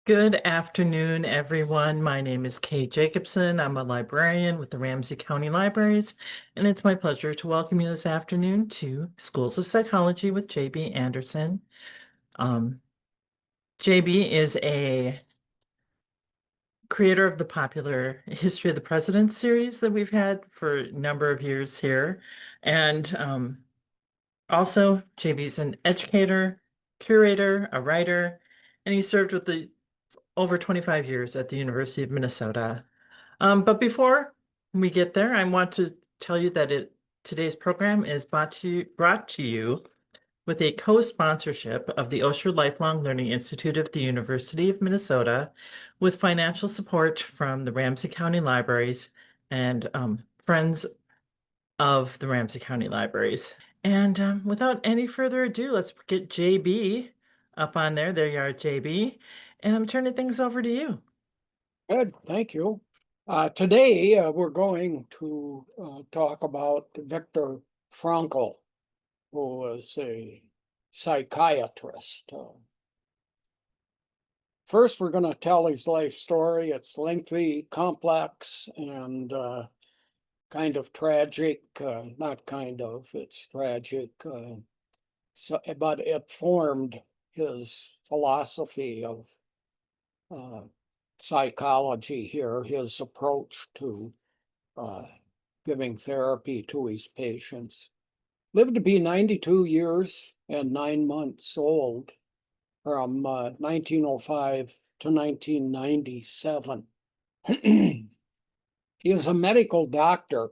Good afternoon, everyone. My name is Kay Jacobson. I'm a librarian with the Ramsey County Libraries, and it's my pleasure to welcome you this afternoon to Schools of Psychology with JB Andersen. Um, JB is a creator of the popular History of the President series that we've had for a number of years here. And also, JB's an educator, curator, a writer, and he served with the over 25 years at the University of Minnesota. But before we get there, I want to tell you that today's program is brought to you with a co-sponsorship of the Osher Lifelong Learning Institute of the University of Minnesota, with financial support from the Ramsey County Libraries and friends of the Ramsey County Libraries. And without any further ado, let's get JB up on there. There you are, JB. And I'm turning things over to you. Good, thank you. Today, we're going to talk about Viktor Frankl, who was a psychiatrist. First, we're going to tell his life story. It's lengthy, complex, and kind of tragic. Not kind of, it's tragic. But it formed his philosophy of psychology here, his approach to giving therapy to his patients. Lived to be 92 years and 9 months old from 1905 to 1997. He is a medical doctor.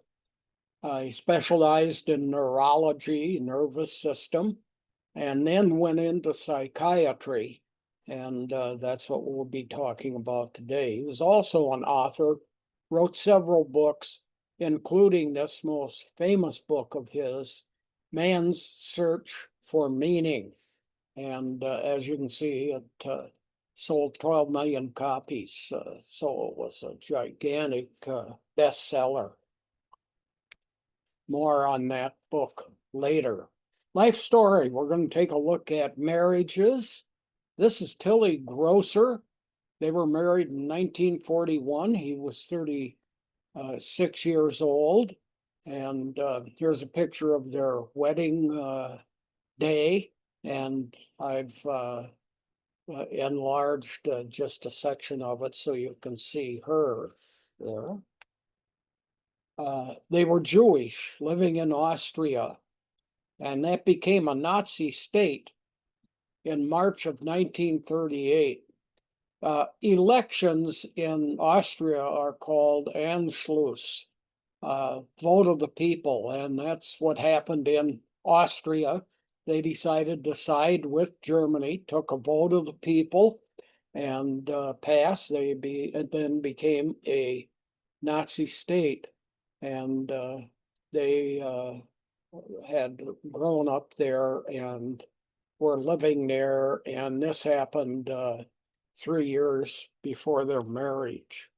He specialized in neurology, nervous system, and then went into psychiatry. And that's what we'll be talking about today. He was also an author, wrote several books, including this most famous book of his, Man's Search for Meaning. And as you can see, it sold 12 million copies. So it was a gigantic bestseller. More on that book later. Life story, we're going to take a look at marriages. This is Tilly Grosser. They were married in 1941. He was 36 years old. And here's a picture of their wedding day. And I've enlarged just a section of it so you can see her there. They were Jewish, living in Austria. And that became a Nazi state in March of 1938. Elections in Austria are called Anschluss, vote of the people, and that's what happened in Austria. They decided to side with Germany, took a vote of the people, and passed. It then became a Nazi state, and they had grown up there and were living there, and this happened 3 years before their marriage.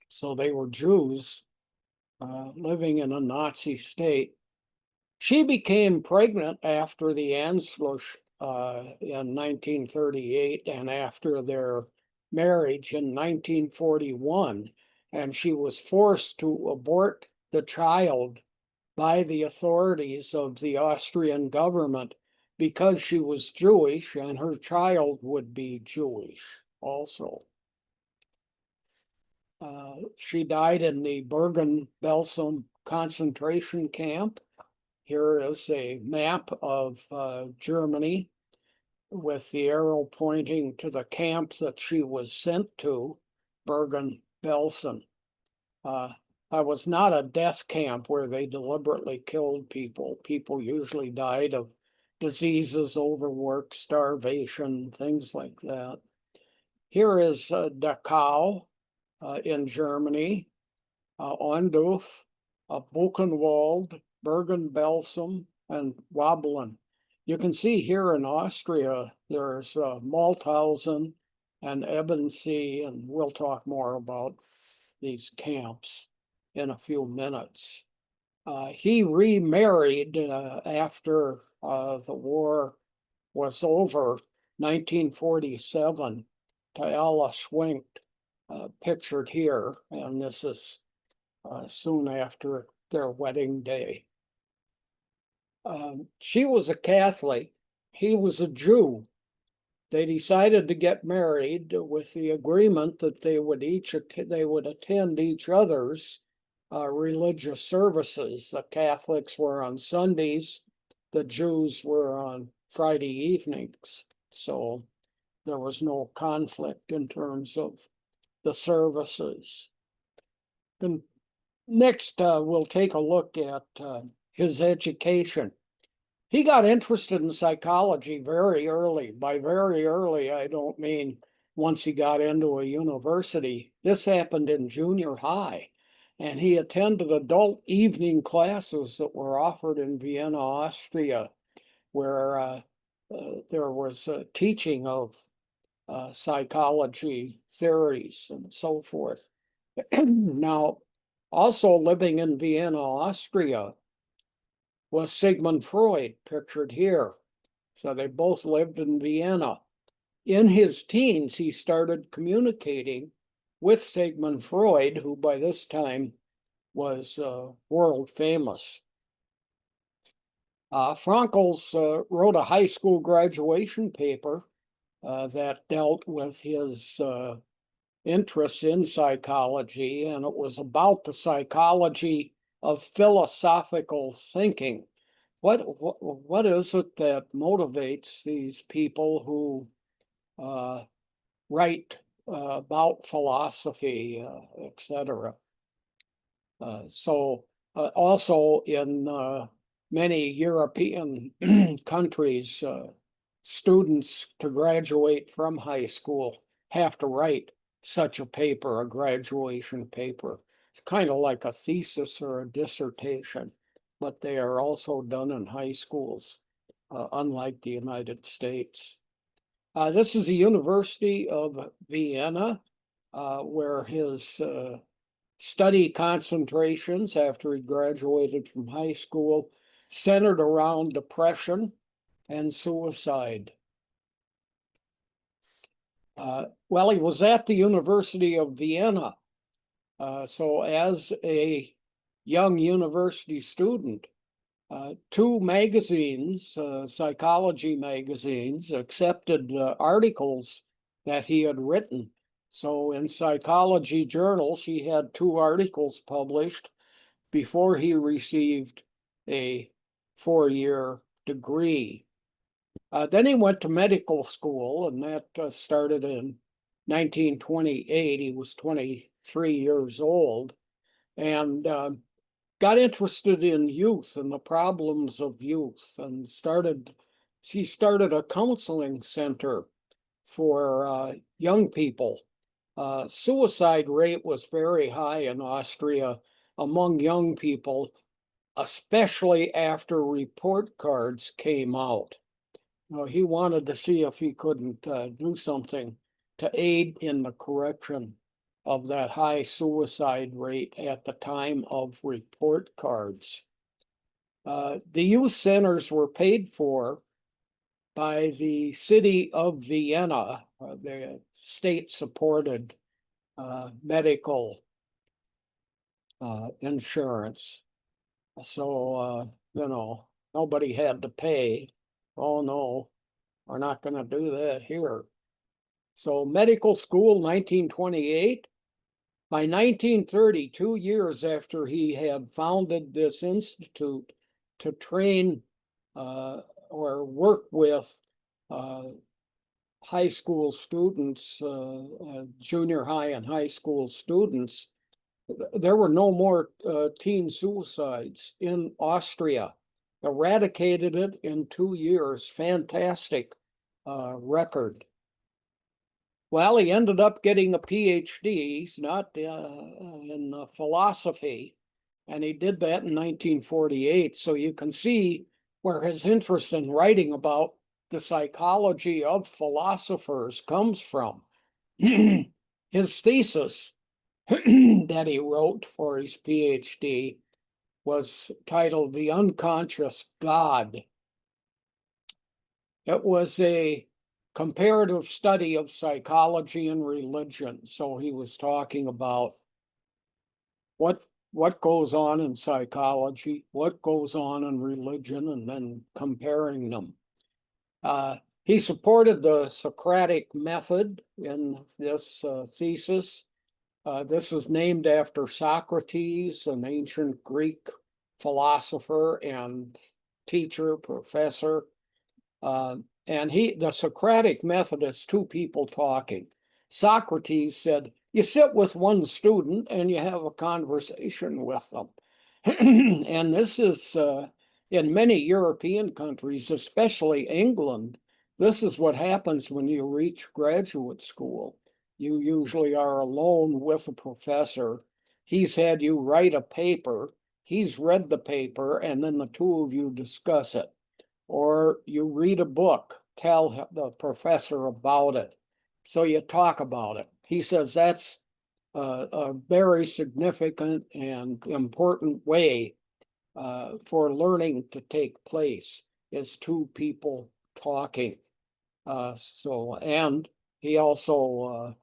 So they were Jews living in a Nazi state. She became pregnant after the Anschluss in 1938 and after their marriage in 1941, and she was forced to abort the child by the authorities of the Austrian government because she was Jewish and her child would be Jewish also. She died in the Bergen-Belsen concentration camp. Here is a map of Germany with the arrow pointing to the camp that she was sent to, Bergen-Belsen. I was not a death camp where they deliberately killed people. People usually died of diseases, overwork, starvation, things like that. Here is Dachau in Germany, Ondorf, Buchenwald, Bergen-Belsen, and Wablin. You can see here in Austria, there's Mauthausen and Ebensee, and we'll talk more about these camps in a few minutes. He remarried after the war was over, 1947, Ella Schwenkt, pictured here, and this is soon after their wedding day. She was a Catholic, he was a Jew. They decided to get married with the agreement that they would attend each other's religious services. The Catholics were on Sundays, the Jews were on Friday evenings. So there was no conflict in terms of the services. And next, we'll take a look at his education. He got interested in psychology very early. By very early, I don't mean once he got into a university. This happened in junior high, and he attended adult evening classes that were offered in Vienna, Austria, where there was teaching of psychology theories and so forth. Now, also living in Vienna, Austria, was Sigmund Freud, pictured here. So they both lived in Vienna. In his teens, he started communicating with Sigmund Freud, who by this time was world famous. Frankl wrote a high school graduation paper that dealt with his interests in psychology, and it was about the psychology of philosophical thinking. What is it that motivates these people who write about philosophy, etc.? So also in many European countries, students to graduate from high school have to write such a paper, a graduation paper. It's kind of like a thesis or a dissertation, but they are also done in high schools, unlike the United States. This is the University of Vienna, where his study concentrations after he graduated from high school centered around depression and suicide. Well, he was at the University of Vienna. So as a young university student, two magazines, psychology magazines, accepted articles that he had written. So in psychology journals, he had two articles published before he received a 4-year degree. Then he went to medical school, and that started in 1928. He was 23 years old, and got interested in youth and the problems of youth, and he started a counseling center for young people. Suicide rate was very high in Austria among young people, especially after report cards came out. He wanted to see if he couldn't do something to aid in the correction of that high suicide rate at the time of report cards. The youth centers were paid for by the city of Vienna, the state-supported medical insurance. So, nobody had to pay. Oh, no, we're not going to do that here. So medical school, 1928. By 1930, 2 years after he had founded this institute to train or work with high school students, junior high and high school students, there were no more teen suicides in Austria. Eradicated it in 2 years. Fantastic record. Well, he ended up getting a PhD. He's not in philosophy, and he did that in 1948. So you can see where his interest in writing about the psychology of philosophers comes from. His thesis that he wrote for his PhD was titled "The Unconscious God." It was a comparative study of psychology and religion. So he was talking about what goes on in psychology, what goes on in religion, and then comparing them. He supported the Socratic method in this thesis. This is named after Socrates, an ancient Greek philosopher and teacher, professor. And the Socratic method is two people talking. Socrates said, you sit with one student and you have a conversation with them. And this is in many European countries, especially England, this is what happens when you reach graduate school. You usually are alone with a professor. He's had you write a paper, he's read the paper, and then the two of you discuss it. Or you read a book, tell the professor about it. So you talk about it. He says that's a very significant and important way for learning to take place is two people talking. And he also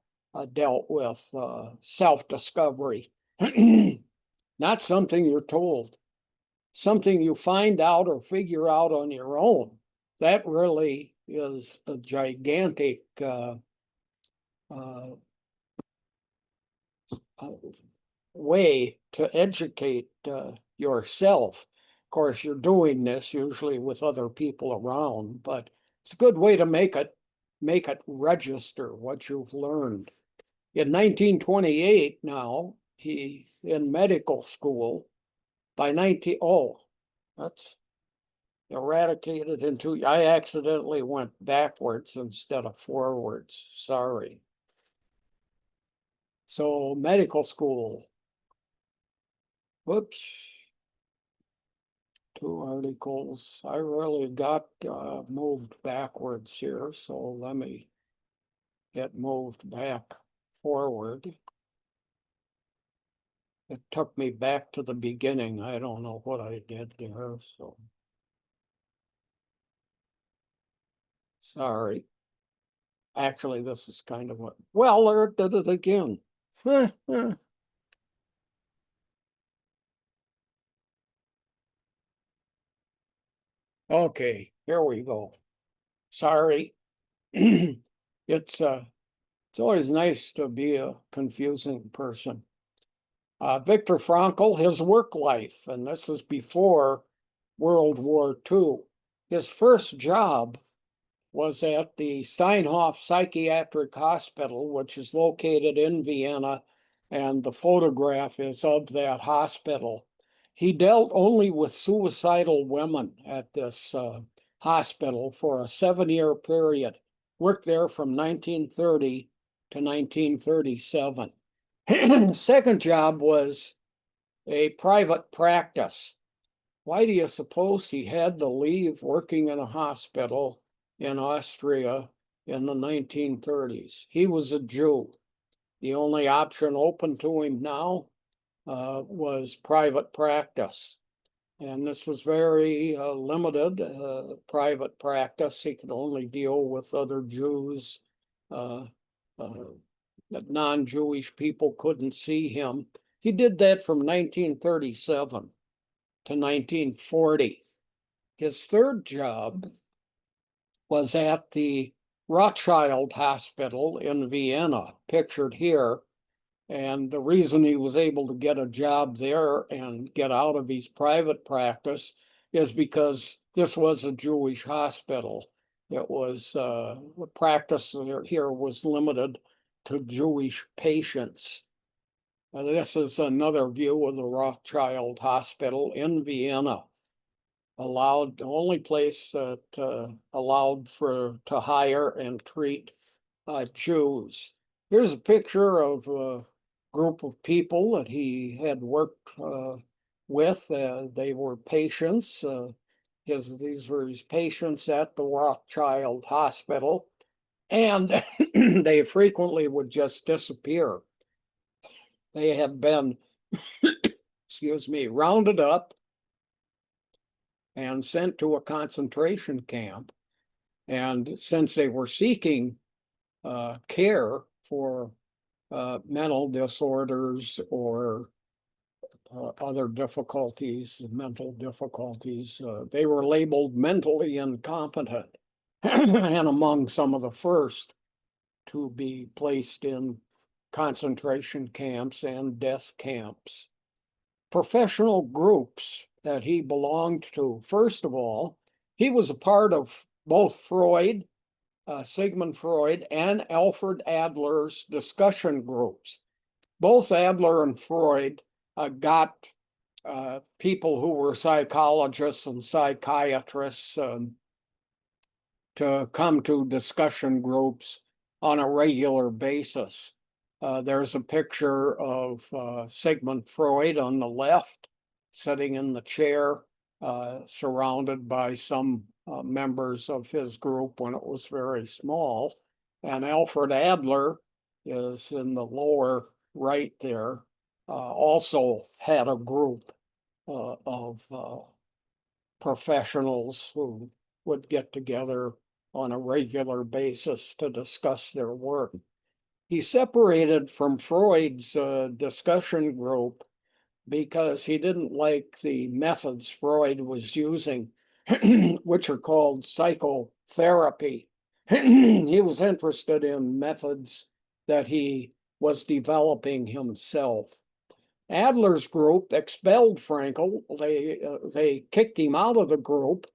dealt with self-discovery. Not something you're told, something you find out or figure out on your own. That really is a gigantic way to educate yourself. Of course, you're doing this usually with other people around, but it's a good way to make it register what you've learned. In 1928 now, he's in medical school. By that's eradicated into, I accidentally went backwards instead of forwards, sorry. So medical school, whoops, two articles. I really got moved backwards here, so let me get moved back forward. It took me back to the beginning. I don't know what I did there, so sorry. Actually, this is kind of what, well, there it did it again. Okay, here we go. Sorry. It's always nice to be a confusing person. Viktor Frankl, his work life, and this is before World War II. His first job was at the Steinhoff Psychiatric Hospital, which is located in Vienna, and the photograph is of that hospital. He dealt only with suicidal women at this hospital for a 7-year period, worked there from 1930 to 1937. Second job was a private practice. Why do you suppose he had to leave working in a hospital in Austria in the 1930s? He was a Jew. The only option open to him now was private practice. And this was very limited private practice. He could only deal with other Jews. That non-Jewish people couldn't see him. He did that from 1937 to 1940. His third job was at the Rothschild Hospital in Vienna, pictured here. And the reason he was able to get a job there and get out of his private practice is because this was a Jewish hospital. It was, the practice here was limited to Jewish patients. This is another view of the Rothschild Hospital in Vienna. The only place that allowed to hire and treat Jews. Here's a picture of a group of people that he had worked with. They were patients. These were his patients at the Rothschild Hospital, and they frequently would just disappear. They have been, excuse me, rounded up and sent to a concentration camp. And since they were seeking care for mental disorders or other difficulties, mental difficulties, they were labeled mentally incompetent and among some of the first to be placed in concentration camps and death camps. Professional groups that he belonged to, first of all, he was a part of both Freud, Sigmund Freud, and Alfred Adler's discussion groups. Both Adler and Freud got people who were psychologists and psychiatrists to come to discussion groups on a regular basis. There's a picture of Sigmund Freud on the left, sitting in the chair, surrounded by some members of his group when it was very small. And Alfred Adler is in the lower right there, also had a group of professionals who would get together on a regular basis to discuss their work. He separated from Freud's discussion group because he didn't like the methods Freud was using, which are called psychotherapy. He was interested in methods that he was developing himself. Adler's group expelled Frankl. They kicked him out of the group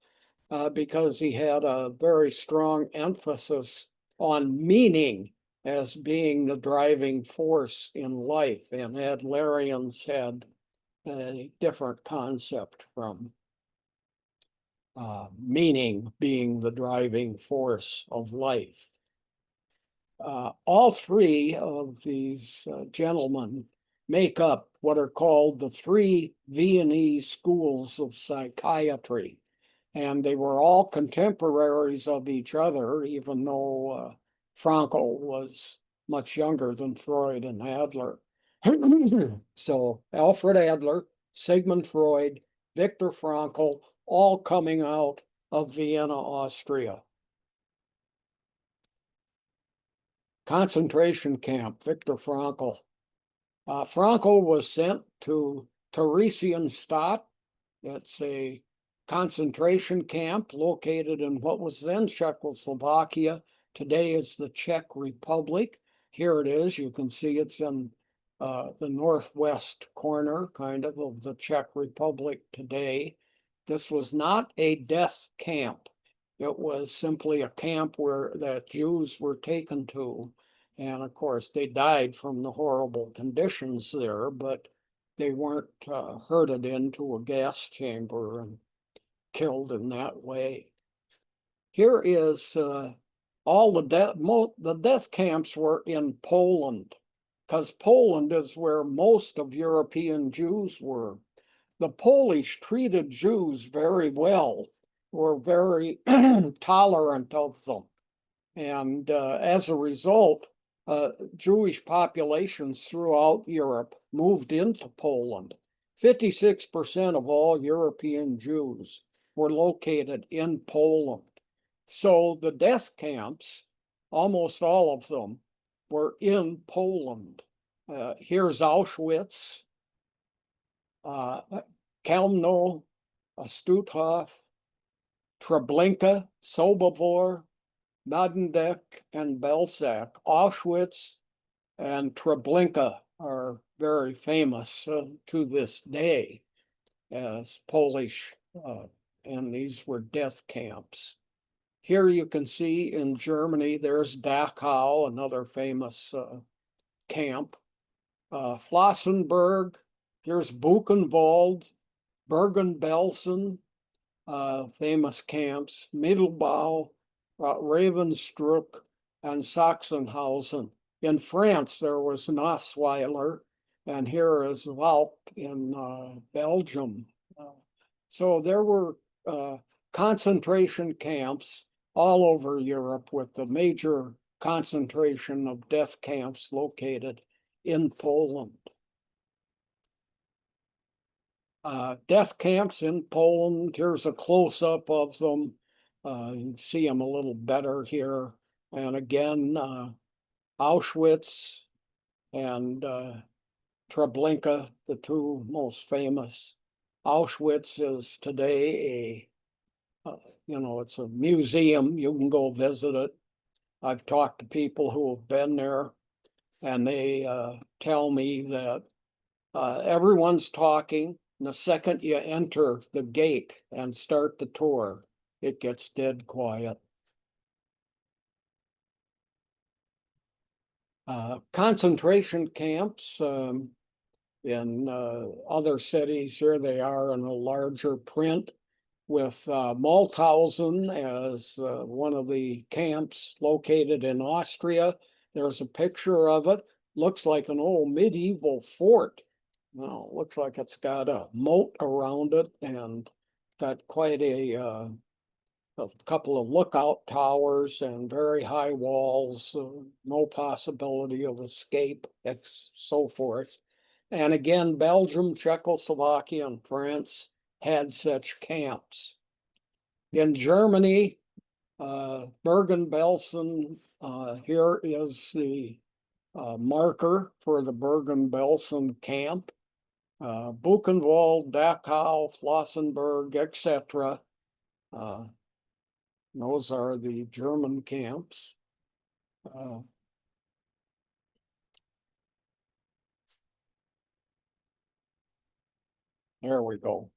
because he had a very strong emphasis on meaning as being the driving force in life. And Adlerians had a different concept from meaning being the driving force of life. All three of these gentlemen make up what are called the three Viennese schools of psychiatry. And they were all contemporaries of each other, even though Frankl was much younger than Freud and Adler. So Alfred Adler, Sigmund Freud, Viktor Frankl, all coming out of Vienna, Austria. Concentration camp, Viktor Frankl. Frankl was sent to Theresienstadt. It's a concentration camp located in what was then Czechoslovakia. Today is the Czech Republic. Here it is. You can see it's in the northwest corner, kind of the Czech Republic today. This was not a death camp. It was simply a camp where that Jews were taken to. And of course, they died from the horrible conditions there, but they weren't herded into a gas chamber and killed in that way. Here is all the death camps were in Poland, because Poland is where most of European Jews were. The Polish treated Jews very well, were very tolerant of them. And as a result, Jewish populations throughout Europe moved into Poland. 56% of all European Jews were located in Poland. So the death camps, almost all of them, were in Poland. Here's Auschwitz, Chełmno, Stutthof, Treblinka, Sobibor, Nadendek, and Belzec. Auschwitz and Treblinka are very famous to this day as Polish, and these were death camps. Here you can see in Germany, there's Dachau, another famous camp. Flossenburg, here's Buchenwald, Bergen-Belsen, famous camps, Mittelbau, Ravensbrück, and Sachsenhausen. In France, there was Nassweiler, and here is Valk in Belgium. So there were concentration camps all over Europe, with the major concentration of death camps located in Poland. Death camps in Poland, here's a close-up of them. You see them a little better here. And again, Auschwitz and Treblinka, the two most famous. Auschwitz is today it's a museum. You can go visit it. I've talked to people who have been there, and they tell me that everyone's talking. And the second you enter the gate and start the tour, it gets dead quiet. Concentration camps in other cities, here they are in a larger print with Mauthausen as one of the camps located in Austria. There's a picture of it. Looks like an old medieval fort. Well, looks like it's got a moat around it and got quite a couple of lookout towers and very high walls, no possibility of escape, so forth. And again, Belgium, Czechoslovakia, and France had such camps. In Germany, Bergen-Belsen, here is the marker for the Bergen-Belsen camp. Buchenwald, Dachau, Flossenburg, etc. Those are the German camps. There we go.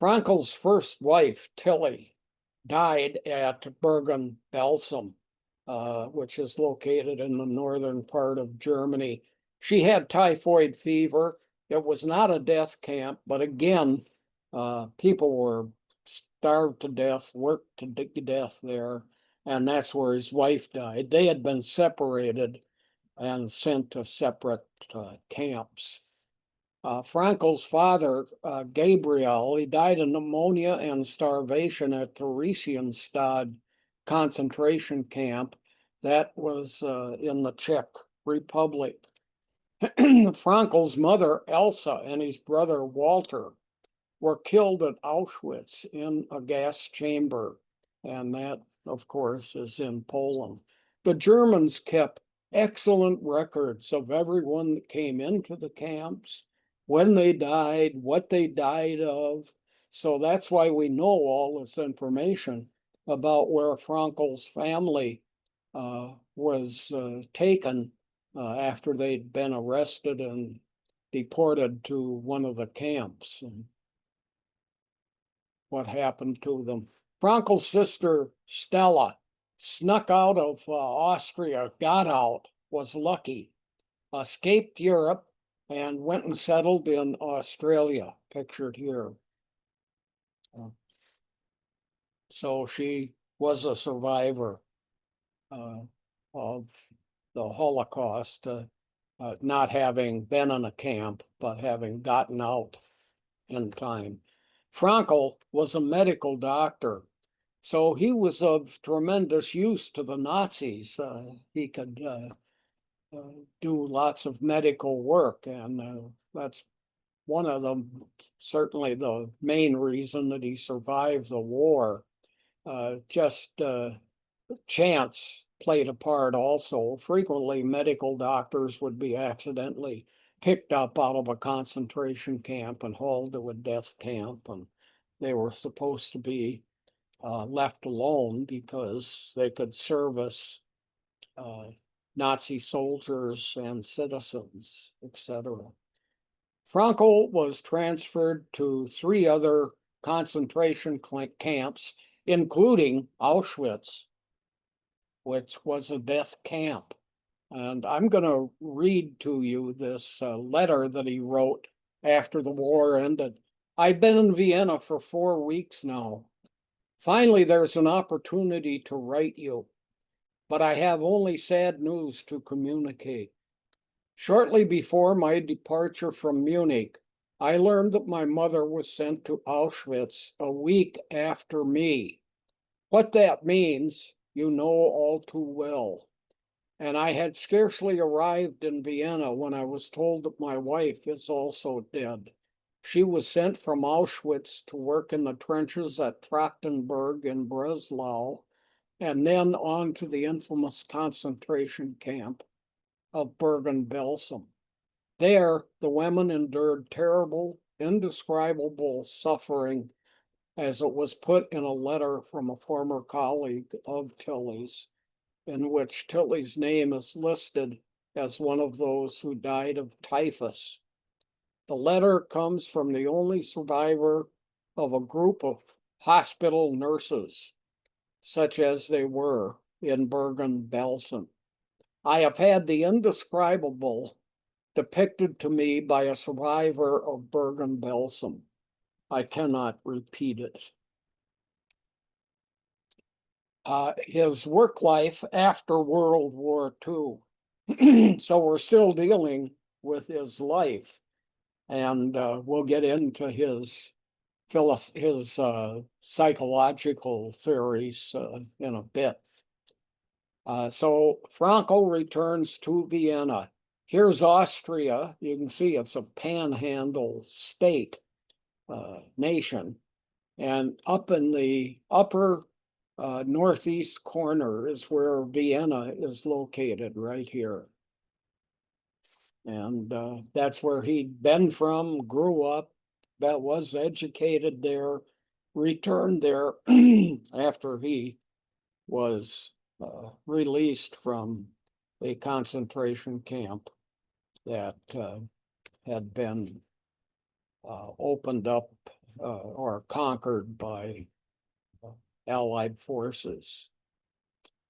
Frankl's first wife, Tilly, died at Bergen-Belsen, which is located in the northern part of Germany. She had typhoid fever. It was not a death camp, but again, people were starved to death, worked to death there, and that's where his wife died. They had been separated and sent to separate camps. Frankl's father, Gabriel, he died of pneumonia and starvation at Theresienstadt concentration camp. That was in the Czech Republic. Frankl's mother, Elsa, and his brother, Walter, were killed at Auschwitz in a gas chamber. And that, of course, is in Poland. The Germans kept excellent records of everyone that came into the camps, when they died, what they died of. So that's why we know all this information about where Frankl's family was taken after they'd been arrested and deported to one of the camps. And what happened to them. Frankl's sister, Stella, snuck out of Austria, got out, was lucky, escaped Europe, and went and settled in Australia, pictured here. So she was a survivor of the Holocaust, not having been in a camp, but having gotten out in time. Frankl was a medical doctor, so he was of tremendous use to the Nazis. He could do lots of medical work, and that's one of them, certainly the main reason that he survived the war. Just chance played a part also. Frequently, medical doctors would be accidentally picked up out of a concentration camp and hauled to a death camp, and they were supposed to be left alone because they could service Nazi soldiers and citizens, etc. Frankl was transferred to 3 other concentration camps, including Auschwitz, which was a death camp. And I'm going to read to you this letter that he wrote after the war ended. I've been in Vienna for 4 weeks now. Finally, there's an opportunity to write you, but I have only sad news to communicate. Shortly before my departure from Munich, I learned that my mother was sent to Auschwitz a week after me. What that means, you know all too well. And I had scarcely arrived in Vienna when I was told that my wife is also dead. She was sent from Auschwitz to work in the trenches at Trachtenberg in Breslau, and then on to the infamous concentration camp of Bergen-Belsen. There, the women endured terrible, indescribable suffering, as it was put in a letter from a former colleague of Tilly's, in which Tilly's name is listed as one of those who died of typhus. The letter comes from the only survivor of a group of hospital nurses, such as they were in Bergen-Belsen. I have had the indescribable depicted to me by a survivor of Bergen-Belsen. I cannot repeat it. His work life after World War II. So we're still dealing with his life, and we'll get into his psychological theories in a bit. So Frankl returns to Vienna. Here's Austria. You can see it's a panhandle state, nation. And up in the upper northeast corner is where Vienna is located, right here. And that's where he'd been from, grew up, that was educated there, returned there after he was released from a concentration camp that had been opened up or conquered by Allied forces.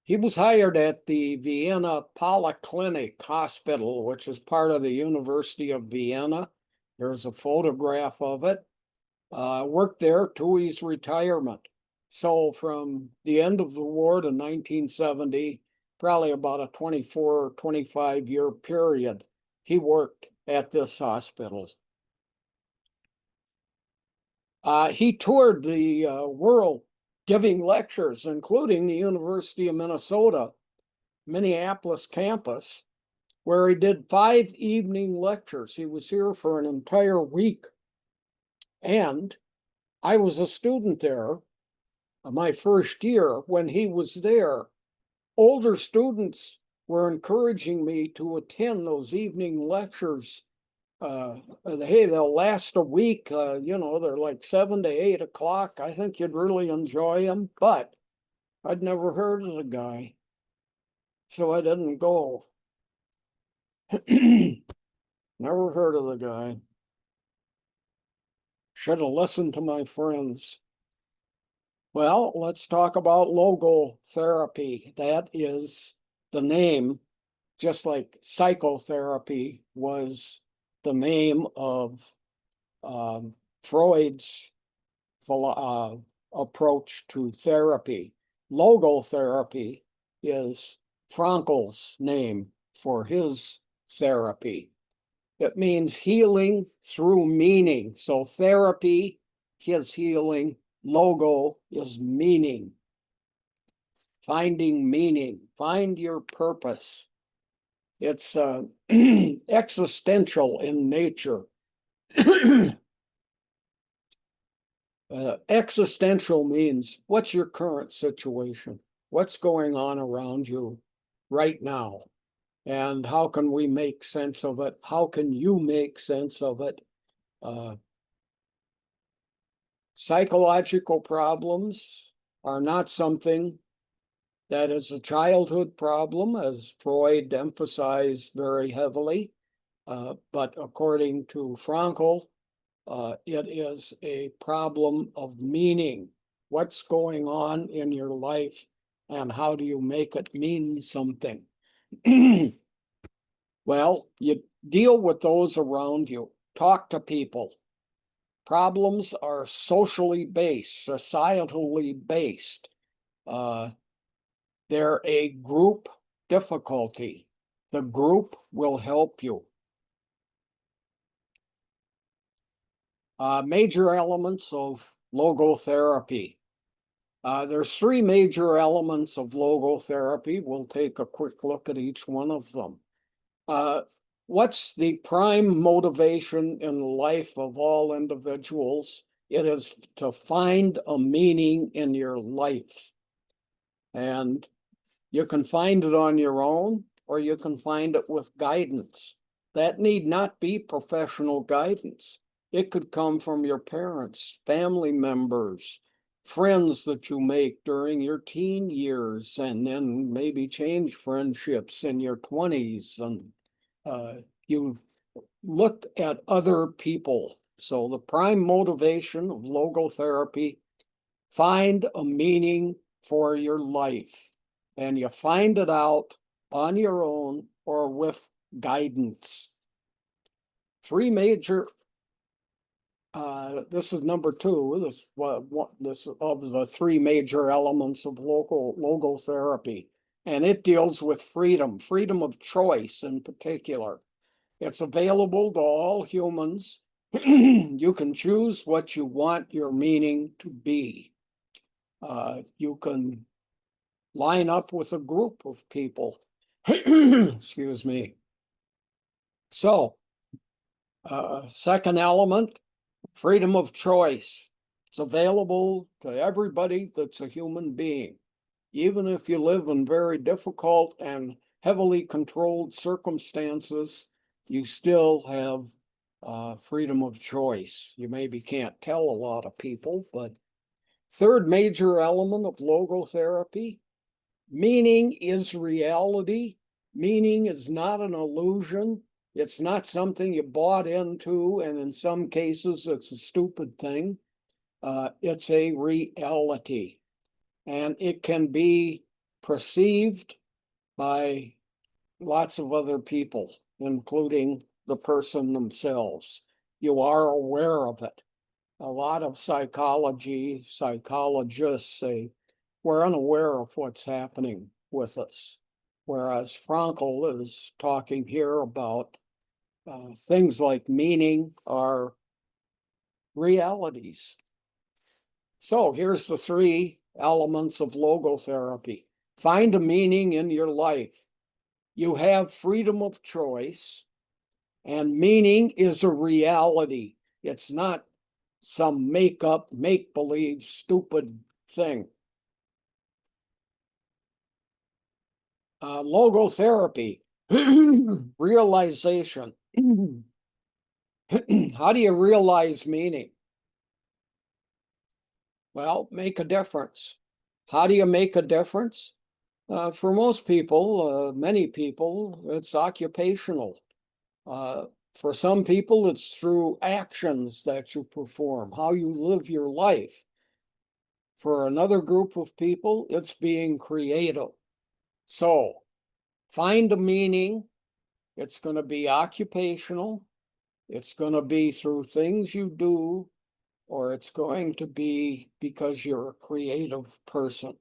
He was hired at the Vienna Polyclinic Hospital, which is part of the University of Vienna. There's a photograph of it. Worked there to his retirement. So from the end of the war to 1970, probably about a 24 or 25-year period, he worked at this hospital. He toured the world giving lectures, including the University of Minnesota, Minneapolis campus, where he did 5 evening lectures. He was here for an entire week. And I was a student there my first year when he was there. Older students were encouraging me to attend those evening lectures. Hey, they'll last a week. They're like 7 to 8 o'clock. I think you'd really enjoy them, but I'd never heard of the guy, so I didn't go. Never heard of the guy. Should have listened to my friends. Well, let's talk about logotherapy. That is the name, just like psychotherapy was the name of Freud's approach to therapy. Logotherapy is Frankl's name for his therapy. It means healing through meaning. So therapy, his healing, logo is meaning. Finding meaning, find your purpose. It's existential in nature. Existential means, what's your current situation? What's going on around you right now? And how can we make sense of it? How can you make sense of it? Psychological problems are not something that is a childhood problem, as Freud emphasized very heavily. But according to Frankl, it is a problem of meaning. What's going on in your life and how do you make it mean something? Well, you deal with those around you. Talk to people. Problems are socially based, societally based. They're a group difficulty. The group will help you. Major elements of logotherapy. There's 3 major elements of logotherapy. We'll take a quick look at each one of them. What's the prime motivation in the life of all individuals? It is to find a meaning in your life. And you can find it on your own, or you can find it with guidance. That need not be professional guidance. It could come from your parents, family members, friends that you make during your teen years, and then maybe change friendships in your 20s. And you look at other people. So the prime motivation of logotherapy, find a meaning for your life. And you find it out on your own or with guidance. Three major, this is number two, this of the three major elements of logotherapy. And it deals with freedom of choice in particular. It's available to all humans. You can choose what you want your meaning to be. You can line up with a group of people. Excuse me. So, second element, freedom of choice. It's available to everybody that's a human being. Even if you live in very difficult and heavily controlled circumstances, you still have freedom of choice. You maybe can't tell a lot of people, but third major element of logotherapy, meaning is reality. Meaning is not an illusion. It's not something you bought into, and in some cases, it's a stupid thing. It's a reality, and it can be perceived by lots of other people, including the person themselves. You are aware of it. A lot of psychologists say we're unaware of what's happening with us. Whereas Frankl is talking here about things like meaning are realities. So here's the three elements of logotherapy. Find a meaning in your life. You have freedom of choice, and meaning is a reality. It's not some make-up, make-believe, stupid thing. Logotherapy, realization. How do you realize meaning? Well, make a difference. How do you make a difference? For most people, many people, it's occupational. For some people, it's through actions that you perform, how you live your life. For another group of people, it's being creative. So find a meaning. It's going to be occupational. It's going to be through things you do, or it's going to be because you're a creative person.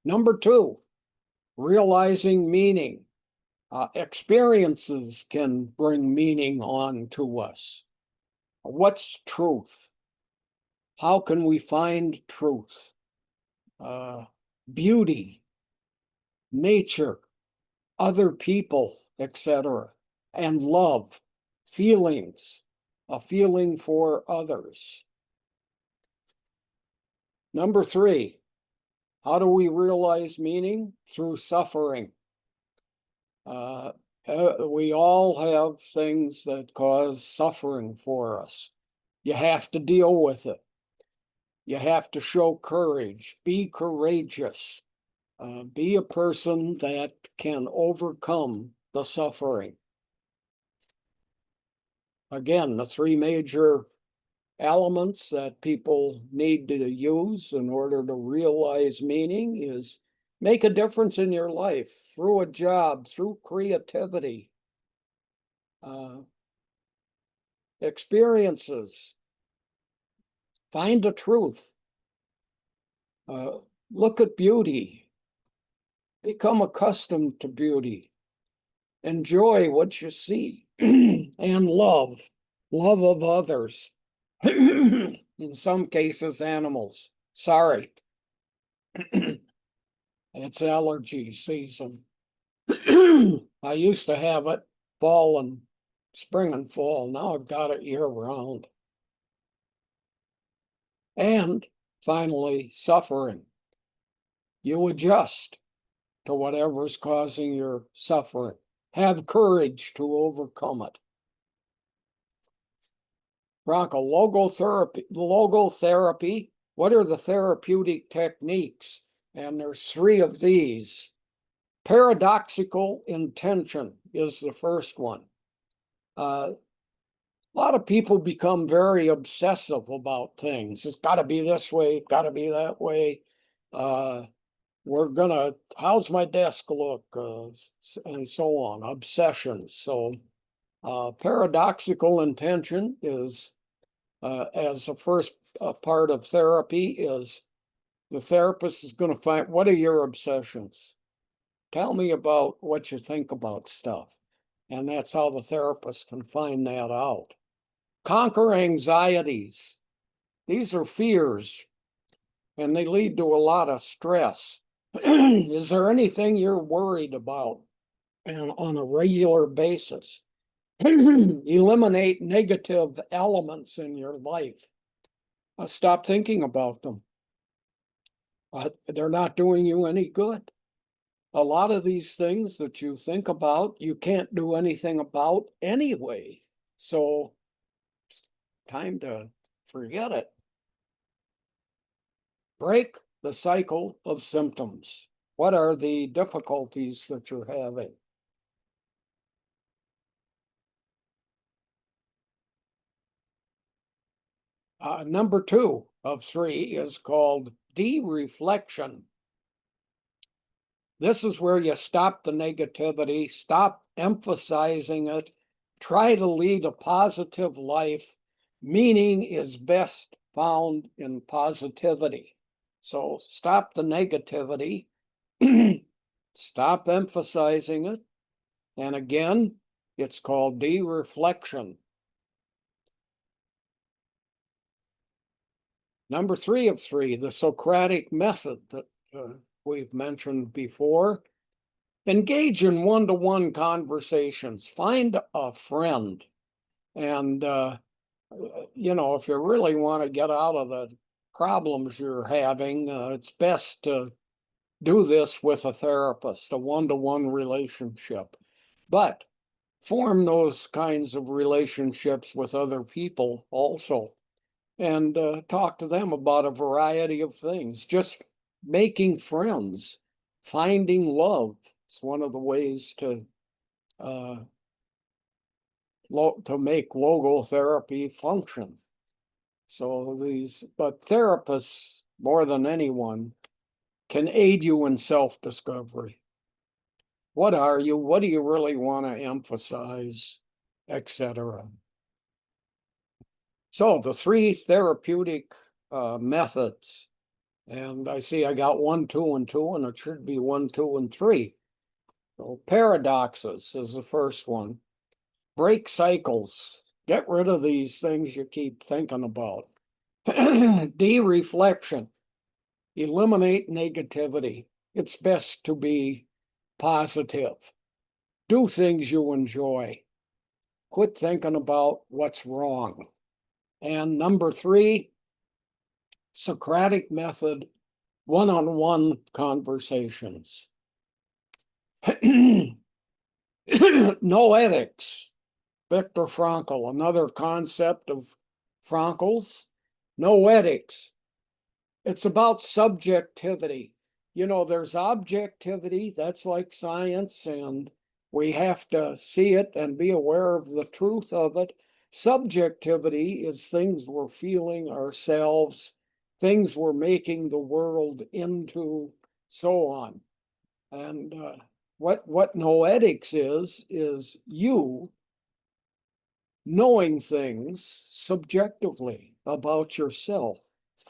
Number two, realizing meaning. Experiences can bring meaning on to us. What's truth? How can we find truth? Beauty, nature, other people, etc. And love, feelings, a feeling for others. Number three, how do we realize meaning? Through suffering. We all have things that cause suffering for us. You have to deal with it. You have to show courage. Be courageous. Be a person that can overcome the suffering. Again, the three major elements that people need to use in order to realize meaning is make a difference in your life through a job, through creativity, experiences. Find the truth. Look at beauty. Become accustomed to beauty. Enjoy what you see. And love of others. In some cases, animals. Sorry. It's allergy season. I used to have it fall and spring and fall. Now I've got it year round. And finally, suffering. You adjust to whatever's causing your suffering. Have courage to overcome it. Frankl, logotherapy. What are the therapeutic techniques? And there's 3 of these. Paradoxical intention is the first one. A lot of people become very obsessive about things. It's got to be this way, got to be that way. How's my desk look? And so on, obsessions. So paradoxical intention is, as the first part of therapy, is the therapist is going to find, what are your obsessions? Tell me about what you think about stuff. And that's how the therapist can find that out. Conquer anxieties. These are fears, and they lead to a lot of stress. Is there anything you're worried about and on a regular basis? Eliminate negative elements in your life. Stop thinking about them. They're not doing you any good. A lot of these things that you think about, you can't do anything about anyway. So it's time to forget it. Break the cycle of symptoms. What are the difficulties that you're having? Number 2 of 3 is called de-reflection. This is where you stop the negativity, stop emphasizing it, try to lead a positive life. Meaning is best found in positivity. So stop the negativity, stop emphasizing it, and again, it's called de-reflection. Number 3 of 3, the Socratic method that we've mentioned before. Engage in one-to-one conversations. Find a friend. And, if you really want to get out of the problems you're having, it's best to do this with a therapist, a one-to-one relationship. But form those kinds of relationships with other people also, and talk to them about a variety of things. Just making friends, finding love. It's one of the ways to make logotherapy function. But therapists, more than anyone, can aid you in self-discovery. What are you? What do you really want to emphasize, etc.? So the 3 therapeutic methods, and I see I got 1, 2, and 2, and it should be 1, 2, and 3. So paradoxes is the first one. Break cycles. Get rid of these things you keep thinking about. De-reflection. Eliminate negativity. It's best to be positive. Do things you enjoy. Quit thinking about what's wrong. And number 3, Socratic method, one-on-one conversations. Noetics. Viktor Frankl, another concept of Frankl's. Noetics. It's about subjectivity. There's objectivity, that's like science, and we have to see it and be aware of the truth of it. Subjectivity is things we're feeling ourselves, things we're making the world into, so on. And what noetics is you knowing things subjectively about yourself,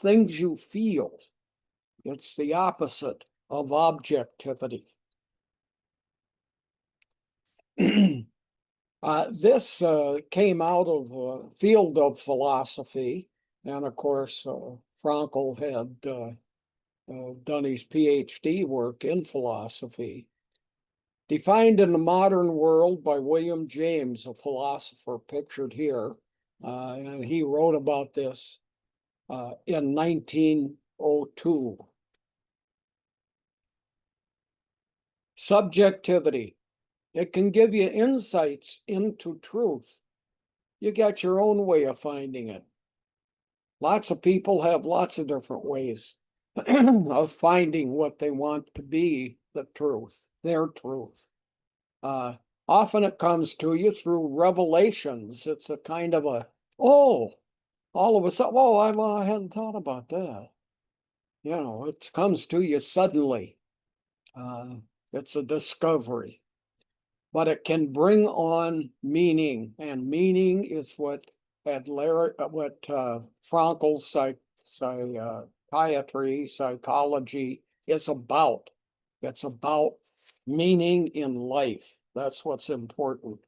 things you feel. It's the opposite of objectivity. This came out of a field of philosophy, and of course, Frankl had done his PhD work in philosophy. Defined in the Modern World by William James, a philosopher pictured here. And he wrote about this in 1902. Subjectivity. It can give you insights into truth. You got your own way of finding it. Lots of people have lots of different ways of finding what they want to be the truth, their truth. Often it comes to you through revelations. It's a kind of a, oh, all of a sudden, oh, I hadn't thought about that. You know, it comes to you suddenly. It's a discovery. But it can bring on meaning, and meaning is what Adler, Frankl's psychiatry, psychology is about. It's about meaning in life. That's what's important.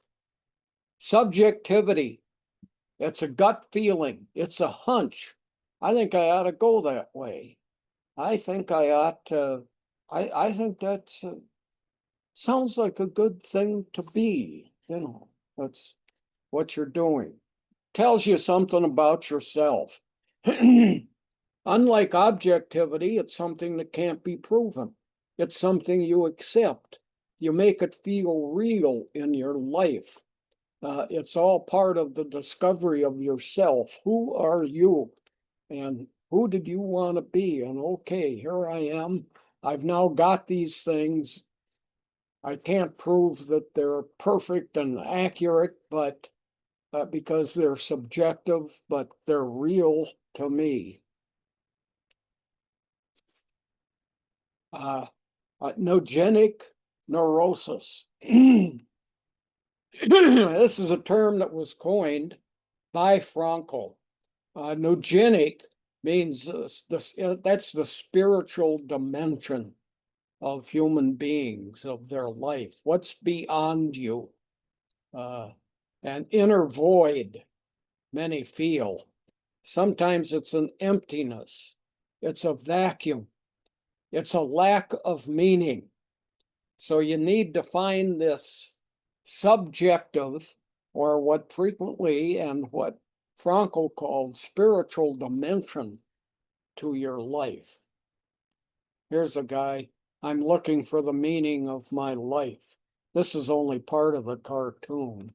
Subjectivity. It's a gut feeling. It's a hunch. I think I ought to go that way. I think I ought to. I think that's. Sounds like a good thing to be, you know, that's what you're doing. Tells you something about yourself. Unlike objectivity, it's something that can't be proven. It's something you accept. You make it feel real in your life. It's all part of the discovery of yourself. Who are you? And who did you want to be? And okay, here I am. I've now got these things. I can't prove that they're perfect and accurate, but because they're subjective, but they're real to me. Nogenic neurosis. This is a term that was coined by Frankl. Nogenic means that's the spiritual dimension of human beings, of their life. What's beyond you? An inner void, many feel. Sometimes it's an emptiness. It's a vacuum. It's a lack of meaning. So you need to find this subjective, or what frequently and what Frankl called spiritual dimension to your life. Here's a guy, I'm looking for the meaning of my life. This is only part of the cartoon.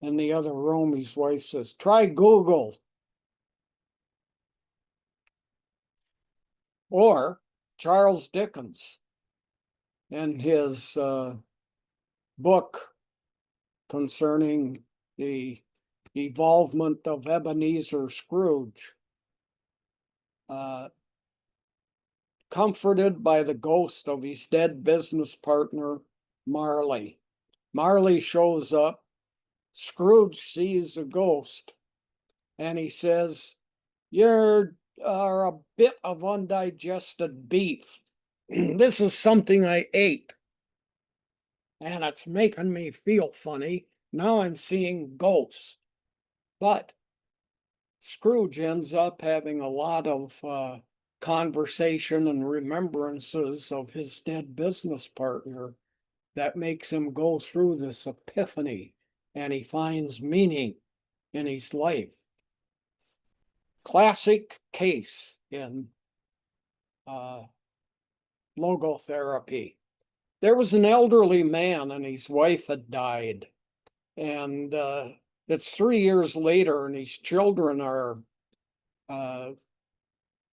In the other room, his wife says, try Google. Or Charles Dickens in his book concerning the evolvement of Ebenezer Scrooge. Comforted by the ghost of his dead business partner, Marley. Marley shows up. Scrooge sees a ghost and he says, "You are a bit of undigested beef. This is something I ate and it's making me feel funny. Now I'm seeing ghosts." But Scrooge ends up having a lot of conversation and remembrances of his dead business partner that makes him go through this epiphany, and he finds meaning in his life. Classic case in logotherapy. There was an elderly man and his wife had died, and it's 3 years later, and his children are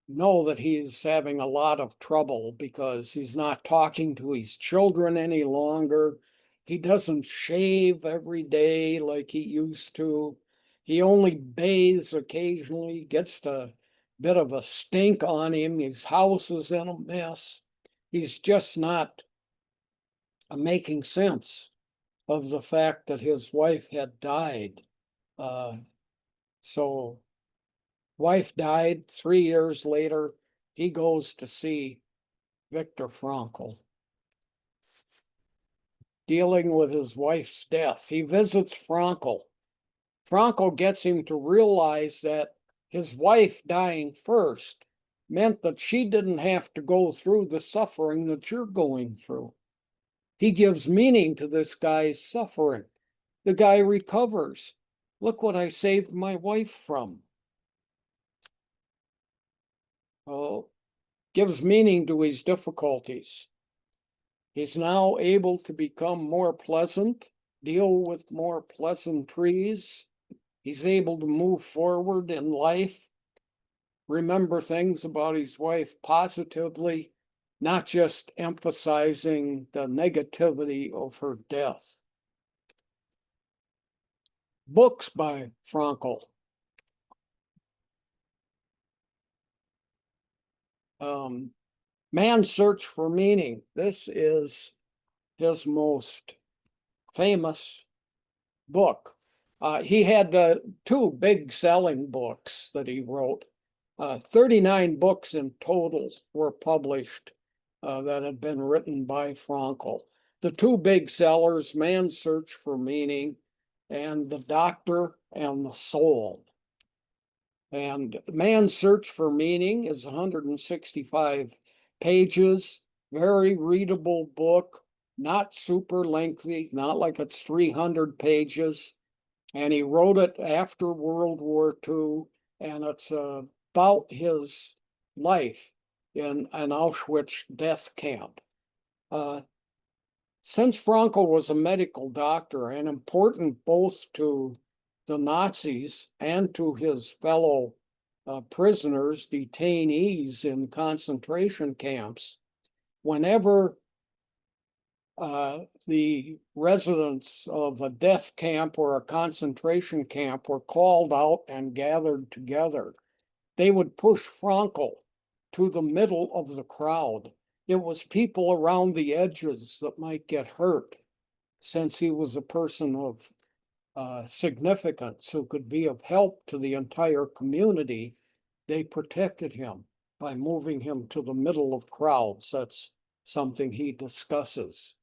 know that he's having a lot of trouble because he's not talking to his children any longer. He doesn't shave every day like he used to. He only bathes occasionally, gets a bit of a stink on him. His house is in a mess. He's just not making sense of the fact that his wife had died. So wife died. 3 years later, he goes to see Viktor Frankl, dealing with his wife's death. He visits Frankl. Frankl gets him to realize that his wife dying first meant that she didn't have to go through the suffering that you're going through. He gives meaning to this guy's suffering. The guy recovers. Look what I saved my wife from. Oh, gives meaning to his difficulties. He's now able to become more pleasant, deal with more pleasantries. He's able to move forward in life, remember things about his wife positively, not just emphasizing the negativity of her death. Books by Frankl. Man's Search for Meaning. This is his most famous book. He had two big selling books that he wrote. 39 books in total were published that had been written by Frankl. The two big sellers, Man's Search for Meaning and The Doctor and the Soul. And Man's Search for Meaning is 165 pages, very readable book, not super lengthy, not like it's 300 pages. And he wrote it after World War II, and it's about his life in an Auschwitz death camp. Since Frankl was a medical doctor and important both to the Nazis and to his fellow prisoners, detainees in concentration camps, whenever the residents of a death camp or a concentration camp were called out and gathered together, they would push Frankl to the middle of the crowd. It was people around the edges that might get hurt, since he was a person of significance who could be of help to the entire community. They protected him by moving him to the middle of crowds. That's something he discusses.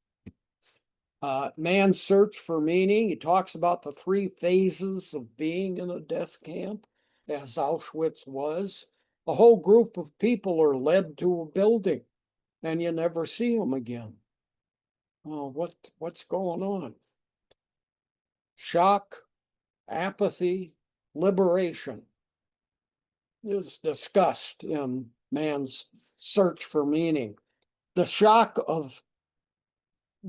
Man's Search for Meaning. He talks about the three phases of being in a death camp, as Auschwitz was. A whole group of people are led to a building, and you never see them again. Oh, what's going on? Shock, apathy, liberation is discussed in Man's Search for Meaning. The shock of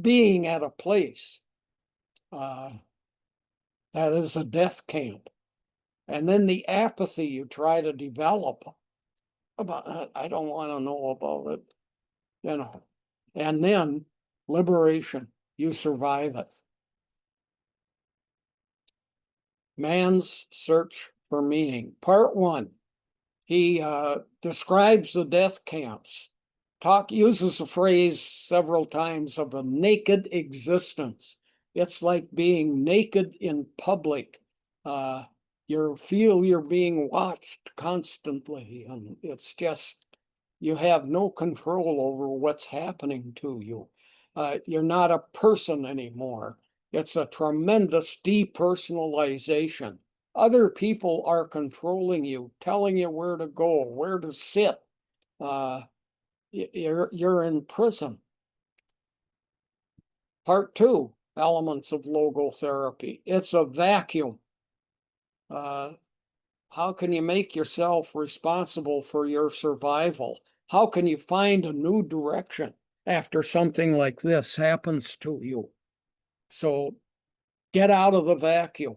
being at a place that is a death camp, and then the apathy you try to develop about, I don't want to know about it, you know, and then liberation, you survive it. Man's Search for Meaning. Part 1, he describes the death camps, uses the phrase several times of a naked existence. It's like being naked in public. You feel you're being watched constantly, and it's just, you have no control over what's happening to you. You're not a person anymore. It's a tremendous depersonalization. Other people are controlling you, telling you where to go, where to sit. You're in prison. Part 2, elements of logotherapy. It's a vacuum. How can you make yourself responsible for your survival? How can you find a new direction after something like this happens to you? So get out of the vacuum.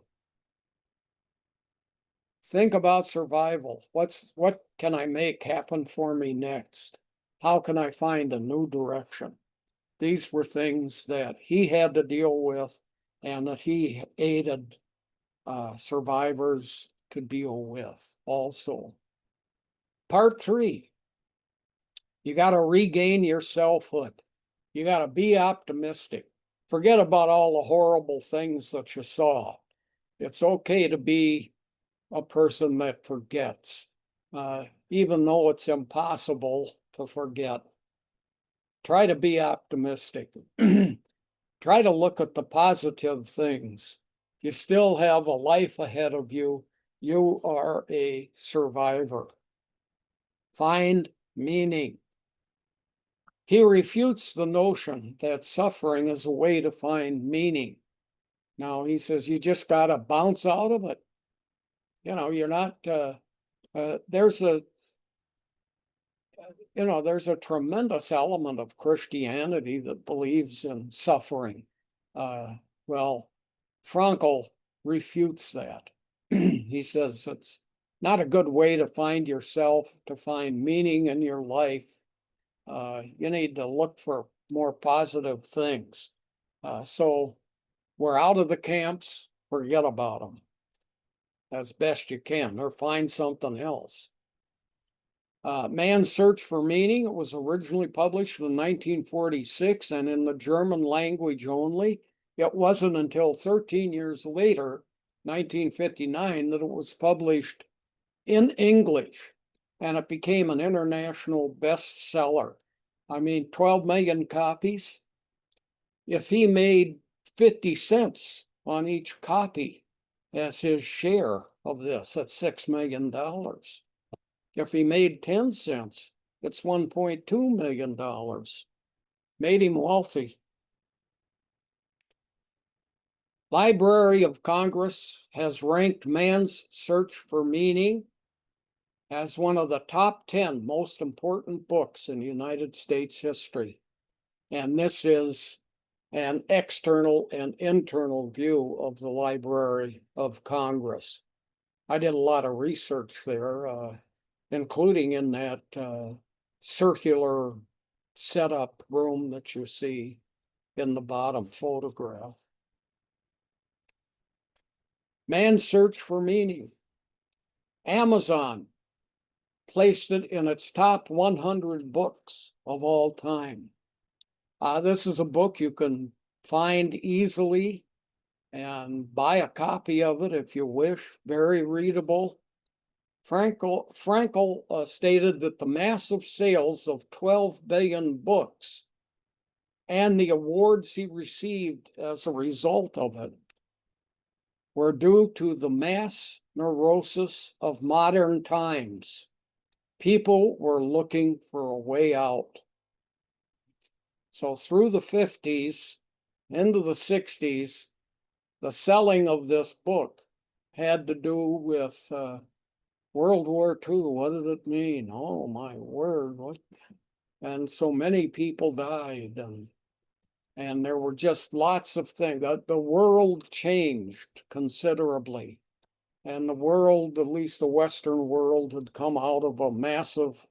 Think about survival. What can I make happen for me next? How can I find a new direction? These were things that he had to deal with and that he aided survivors to deal with also. Part 3, you got to regain your selfhood. You got to be optimistic. Forget about all the horrible things that you saw. It's okay to be a person that forgets, even though it's impossible to forget. Try to be optimistic. Try to look at the positive things. You still have a life ahead of you. You are a survivor. Find meaning. He refutes the notion that suffering is a way to find meaning. Now, he says you just got to bounce out of it. You're not, there's a, there's a tremendous element of Christianity that believes in suffering. Well, Frankl refutes that. He says it's not a good way to find yourself, to find meaning in your life. You need to look for more positive things. So we're out of the camps, forget about them as best you can, or find something else. Man's Search for Meaning, it was originally published in 1946 and in the German language only. It wasn't until 13 years later, 1959, that it was published in English, and it became an international bestseller. I mean, 12 million copies. If he made 50 cents on each copy as his share of this, that's $6 million. If he made 10 cents, it's $1.2 million. Made him wealthy. Library of Congress has ranked Man's Search for Meaning as one of the top 10 most important books in United States history. And this is an external and internal view of the Library of Congress. I did a lot of research there, including in that circular setup room that you see in the bottom photograph. Man's Search for Meaning. Amazon placed it in its top 100 books of all time. This is a book you can find easily and buy a copy of it if you wish. Very readable. Frankl stated that the massive sales of 12 billion books and the awards he received as a result of it were due to the mass neurosis of modern times. People were looking for a way out. So through the 50s, into the 60s, the selling of this book had to do with World War II. What did it mean? Oh my word. What? And so many people died, and there were just lots of things. The world changed considerably. And the world, at least the Western world, had come out of a massive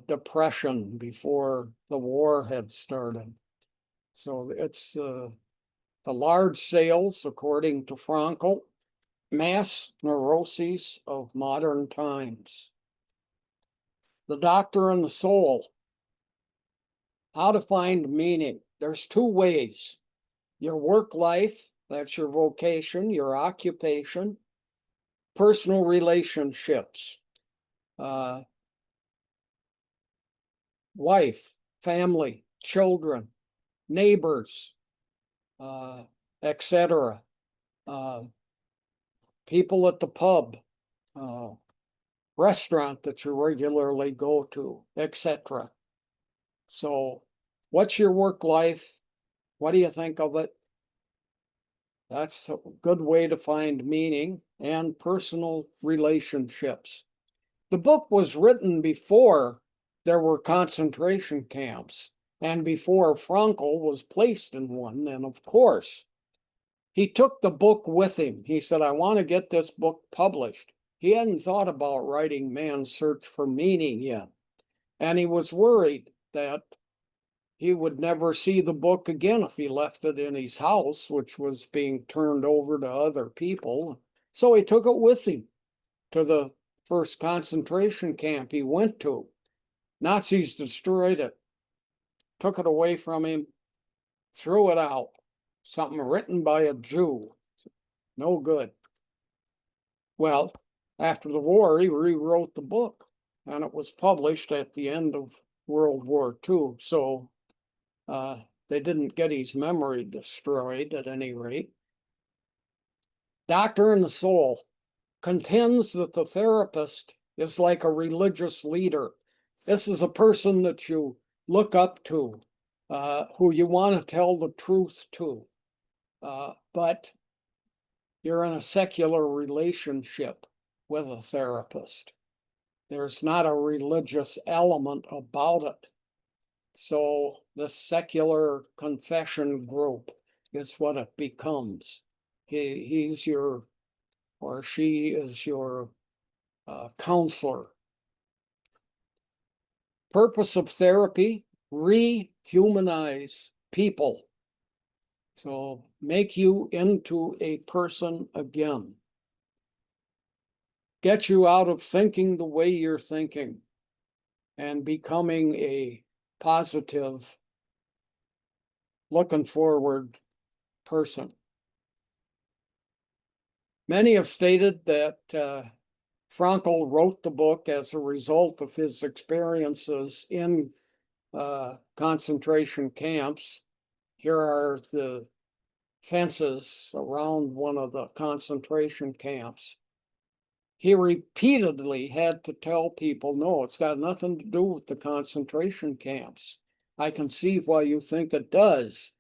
depression before the war had started. So it's the large sales, according to Frankl, mass neuroses of modern times. The Doctor and the Soul. How to find meaning. There's two ways. Your work life, that's your vocation, your occupation. Personal relationships. Wife, family, children, neighbors, etc. People at the pub, restaurant that you regularly go to, etc. So what's your work life? What do you think of it? That's a good way to find meaning. And personal relationships. The book was written before there were concentration camps and before Frankl was placed in one. And of course, he took the book with him. He said, I want to get this book published. He hadn't thought about writing Man's Search for Meaning yet. And he was worried that he would never see the book again if he left it in his house, which was being turned over to other people. So he took it with him to the first concentration camp he went to. Nazis destroyed it, took it away from him, threw it out. Something written by a Jew. No good. Well, after the war, he rewrote the book, and it was published at the end of World War II. So they didn't get his memory destroyed at any rate. Doctor and the Soul contends that the therapist is like a religious leader. This is a person that you look up to, who you want to tell the truth to. But you're in a secular relationship with a therapist. There's not a religious element about it. So the secular confession group is what it becomes. He's your, or she is your counselor. Purpose of therapy, rehumanize people. So make you into a person again. Get you out of thinking the way you're thinking and becoming a positive, looking forward person. Many have stated that Frankl wrote the book as a result of his experiences in concentration camps. Here are the fences around one of the concentration camps. He repeatedly had to tell people, no, it's got nothing to do with the concentration camps. I can see why you think it does,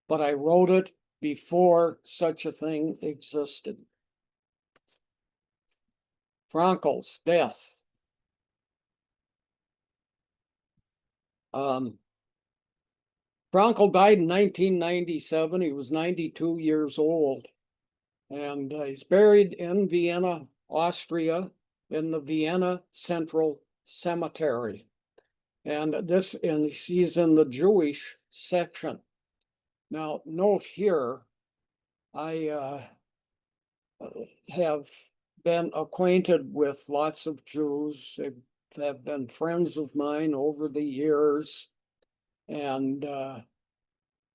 but I wrote it before such a thing existed. Frankl's death. Frankl died in 1997. He was 92 years old. And he's buried in Vienna, Austria, in the Vienna Central Cemetery. And he's in the Jewish section. Now, note here, I have been acquainted with lots of Jews. They have been friends of mine over the years. And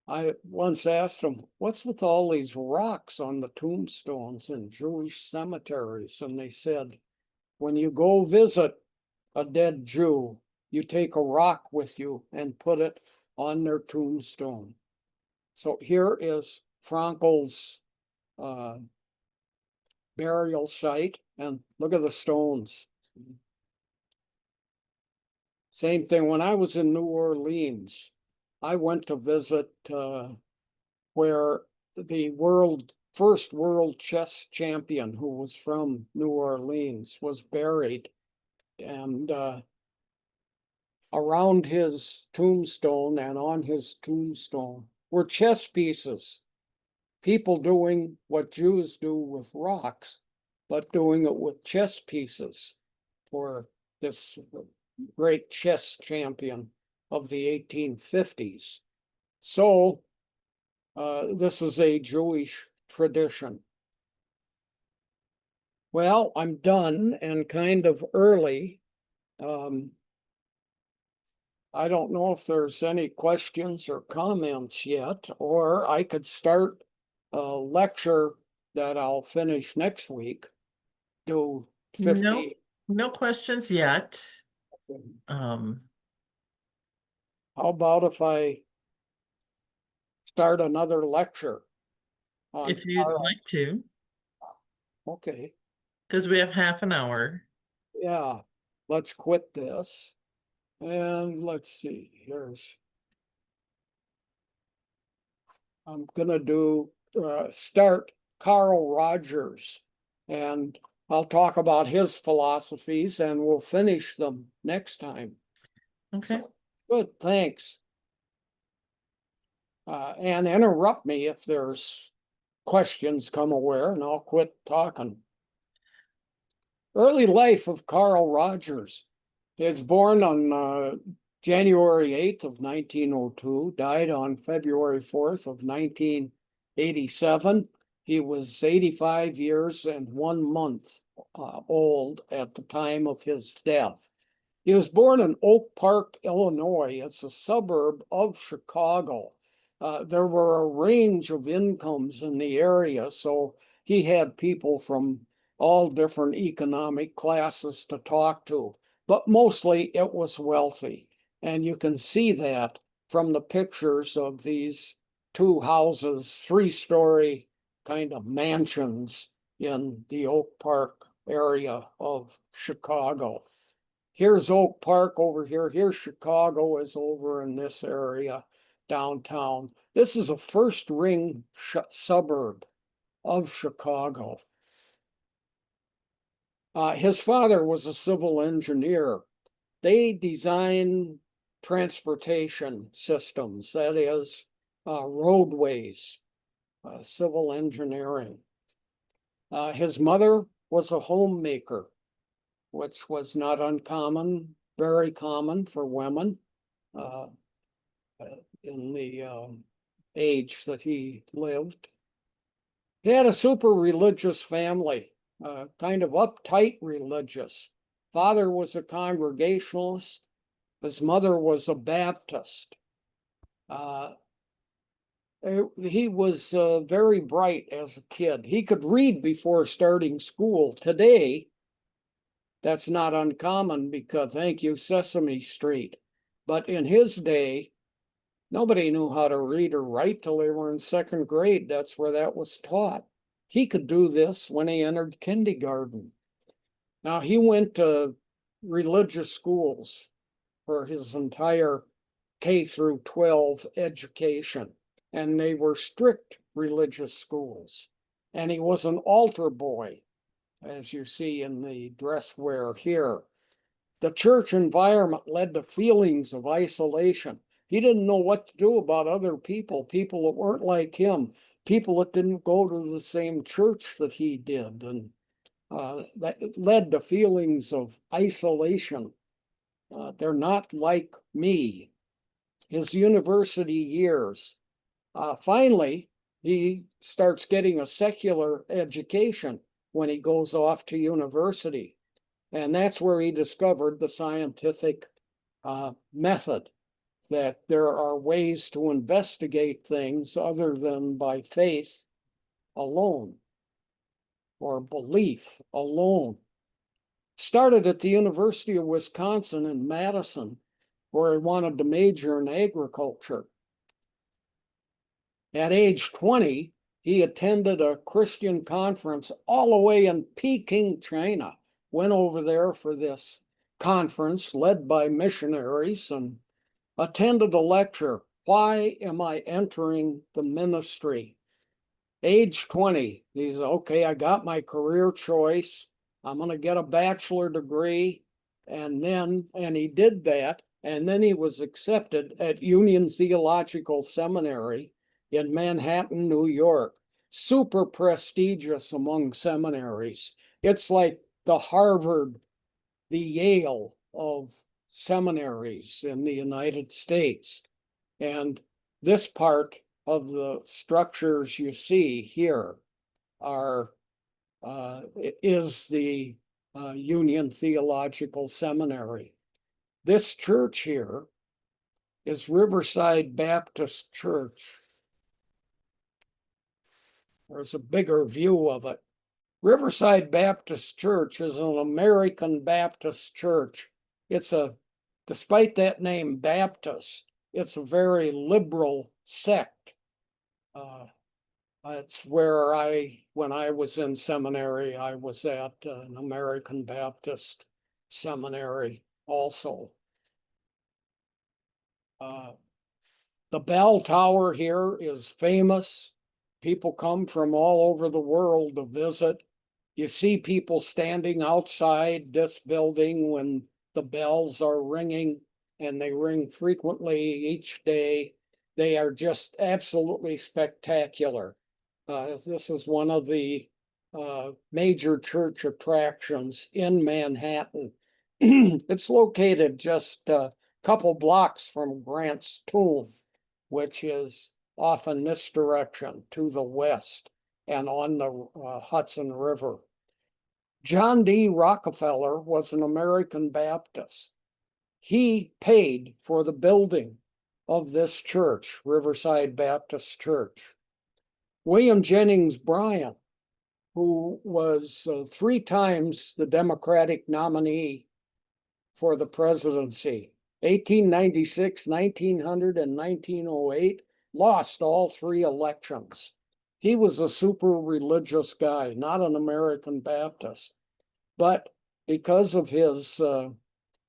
I once asked them, what's with all these rocks on the tombstones in Jewish cemeteries? And they said, when you go visit a dead Jew, you take a rock with you and put it on their tombstone. So here is Frankl's burial site, and look at the stones. Same thing, when I was in New Orleans, I went to visit where the first world chess champion, who was from New Orleans, was buried. And around his tombstone and on his tombstone were chess pieces. People doing what Jews do with rocks, but doing it with chess pieces for this great chess champion of the 1850s. So this is a Jewish tradition. Well, I'm done and kind of early. I don't know if there's any questions or comments yet, or I could start a lecture that I'll finish next week. Do 50. No, no questions yet. How about if I start another lecture on If you'd Carl? like to, Okay, because we have half an hour. yeah, let's quit this. And let's see, I'm gonna start Carl Rogers, and I'll talk about his philosophies and we'll finish them next time. Okay. So, good, thanks. And interrupt me if there's questions come aware, and I'll quit talking. Early life of Carl Rogers. He was born on January 8th of 1902, died on February 4th of 1987. He was 85 years and 1 month old at the time of his death. He was born in Oak Park, Illinois. It's a suburb of Chicago. There were a range of incomes in the area, so he had people from all different economic classes to talk to, but mostly it was wealthy. And you can see that from the pictures of these two houses, 3-story kind of mansions in the Oak Park area of Chicago. Here's Oak Park over here. Here's Chicago is over in this area downtown. This is a first ring suburb of Chicago. His father was a civil engineer. They designed transportation systems, that is, roadways, civil engineering. His mother was a homemaker, which was not uncommon, very common for women in the age that he lived. He had a super religious family, kind of uptight religious. Father was a Congregationalist. His mother was a Baptist. He was very bright as a kid. He could read before starting school. Today, that's not uncommon because, thank you, Sesame Street. But in his day, nobody knew how to read or write till they were in second grade. That's where that was taught. He could do this when he entered kindergarten. Now, he went to religious schools for his entire K through 12 education, and they were strict religious schools. And he was an altar boy, as you see in the dress wear here. The church environment led to feelings of isolation. He didn't know what to do about other people, people that weren't like him, people that didn't go to the same church that he did. And that led to feelings of isolation. They're not like me. His university years. Finally, he starts getting a secular education when he goes off to university. And that's where he discovered the scientific method, that there are ways to investigate things other than by faith alone or belief alone. Started at the University of Wisconsin in Madison, where he wanted to major in agriculture. At age 20, he attended a Christian conference all the way in Peking, China. Went over there for this conference led by missionaries and attended a lecture. Why am I entering the ministry? Age 20, he's okay, I got my career choice. I'm going to get a bachelor degree. And he did that. And then he was accepted at Union Theological Seminary in Manhattan, New York. Super prestigious among seminaries. It's like the Harvard, the Yale of seminaries in the United States. And this part of the structures you see here is the Union Theological Seminary. This church here is Riverside Baptist Church. There's a bigger view of it. Riverside Baptist Church is an American Baptist church. Despite that name, Baptist, it's a very liberal sect. It's where when I was in seminary, I was at an American Baptist seminary also. The bell tower here is famous. People come from all over the world to visit. You see people standing outside this building when the bells are ringing, and they ring frequently each day. They are just absolutely spectacular. This is one of the major church attractions in Manhattan. It's located just a couple blocks from Grant's Tomb, which is off in this direction to the west and on the Hudson River. John D. Rockefeller was an American Baptist. He paid for the building of this church, Riverside Baptist Church. William Jennings Bryan, who was 3 times the Democratic nominee for the presidency, 1896, 1900, and 1908, lost all 3 elections. He was a super religious guy, not an American Baptist. But because of his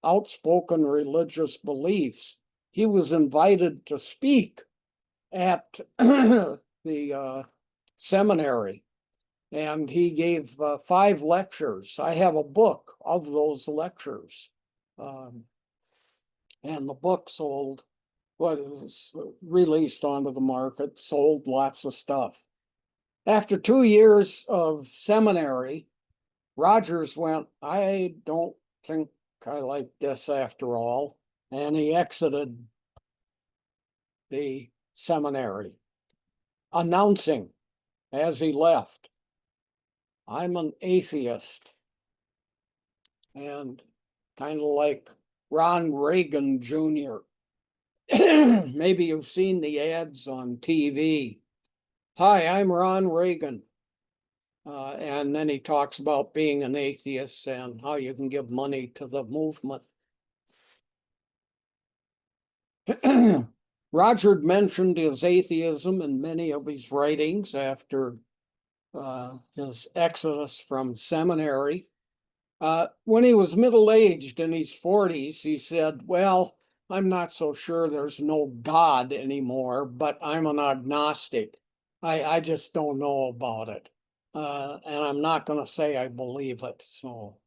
outspoken religious beliefs. He was invited to speak at the seminary, and he gave 5 lectures. I have a book of those lectures. And the book sold, well, it was released onto the market, sold lots of stuff. After 2 years of seminary, Rogers went, I don't think I like this after all. And he exited the seminary, announcing as he left, I'm an atheist. And kind of like Ron Reagan Jr. Maybe you've seen the ads on TV. Hi, I'm Ron Reagan. And then he talks about being an atheist and how you can give money to the movement. Roger mentioned his atheism in many of his writings after his exodus from seminary. When he was middle-aged in his 40s, he said, well, I'm not so sure there's no God anymore, but I'm an agnostic. I just don't know about it. And I'm not going to say I believe it. So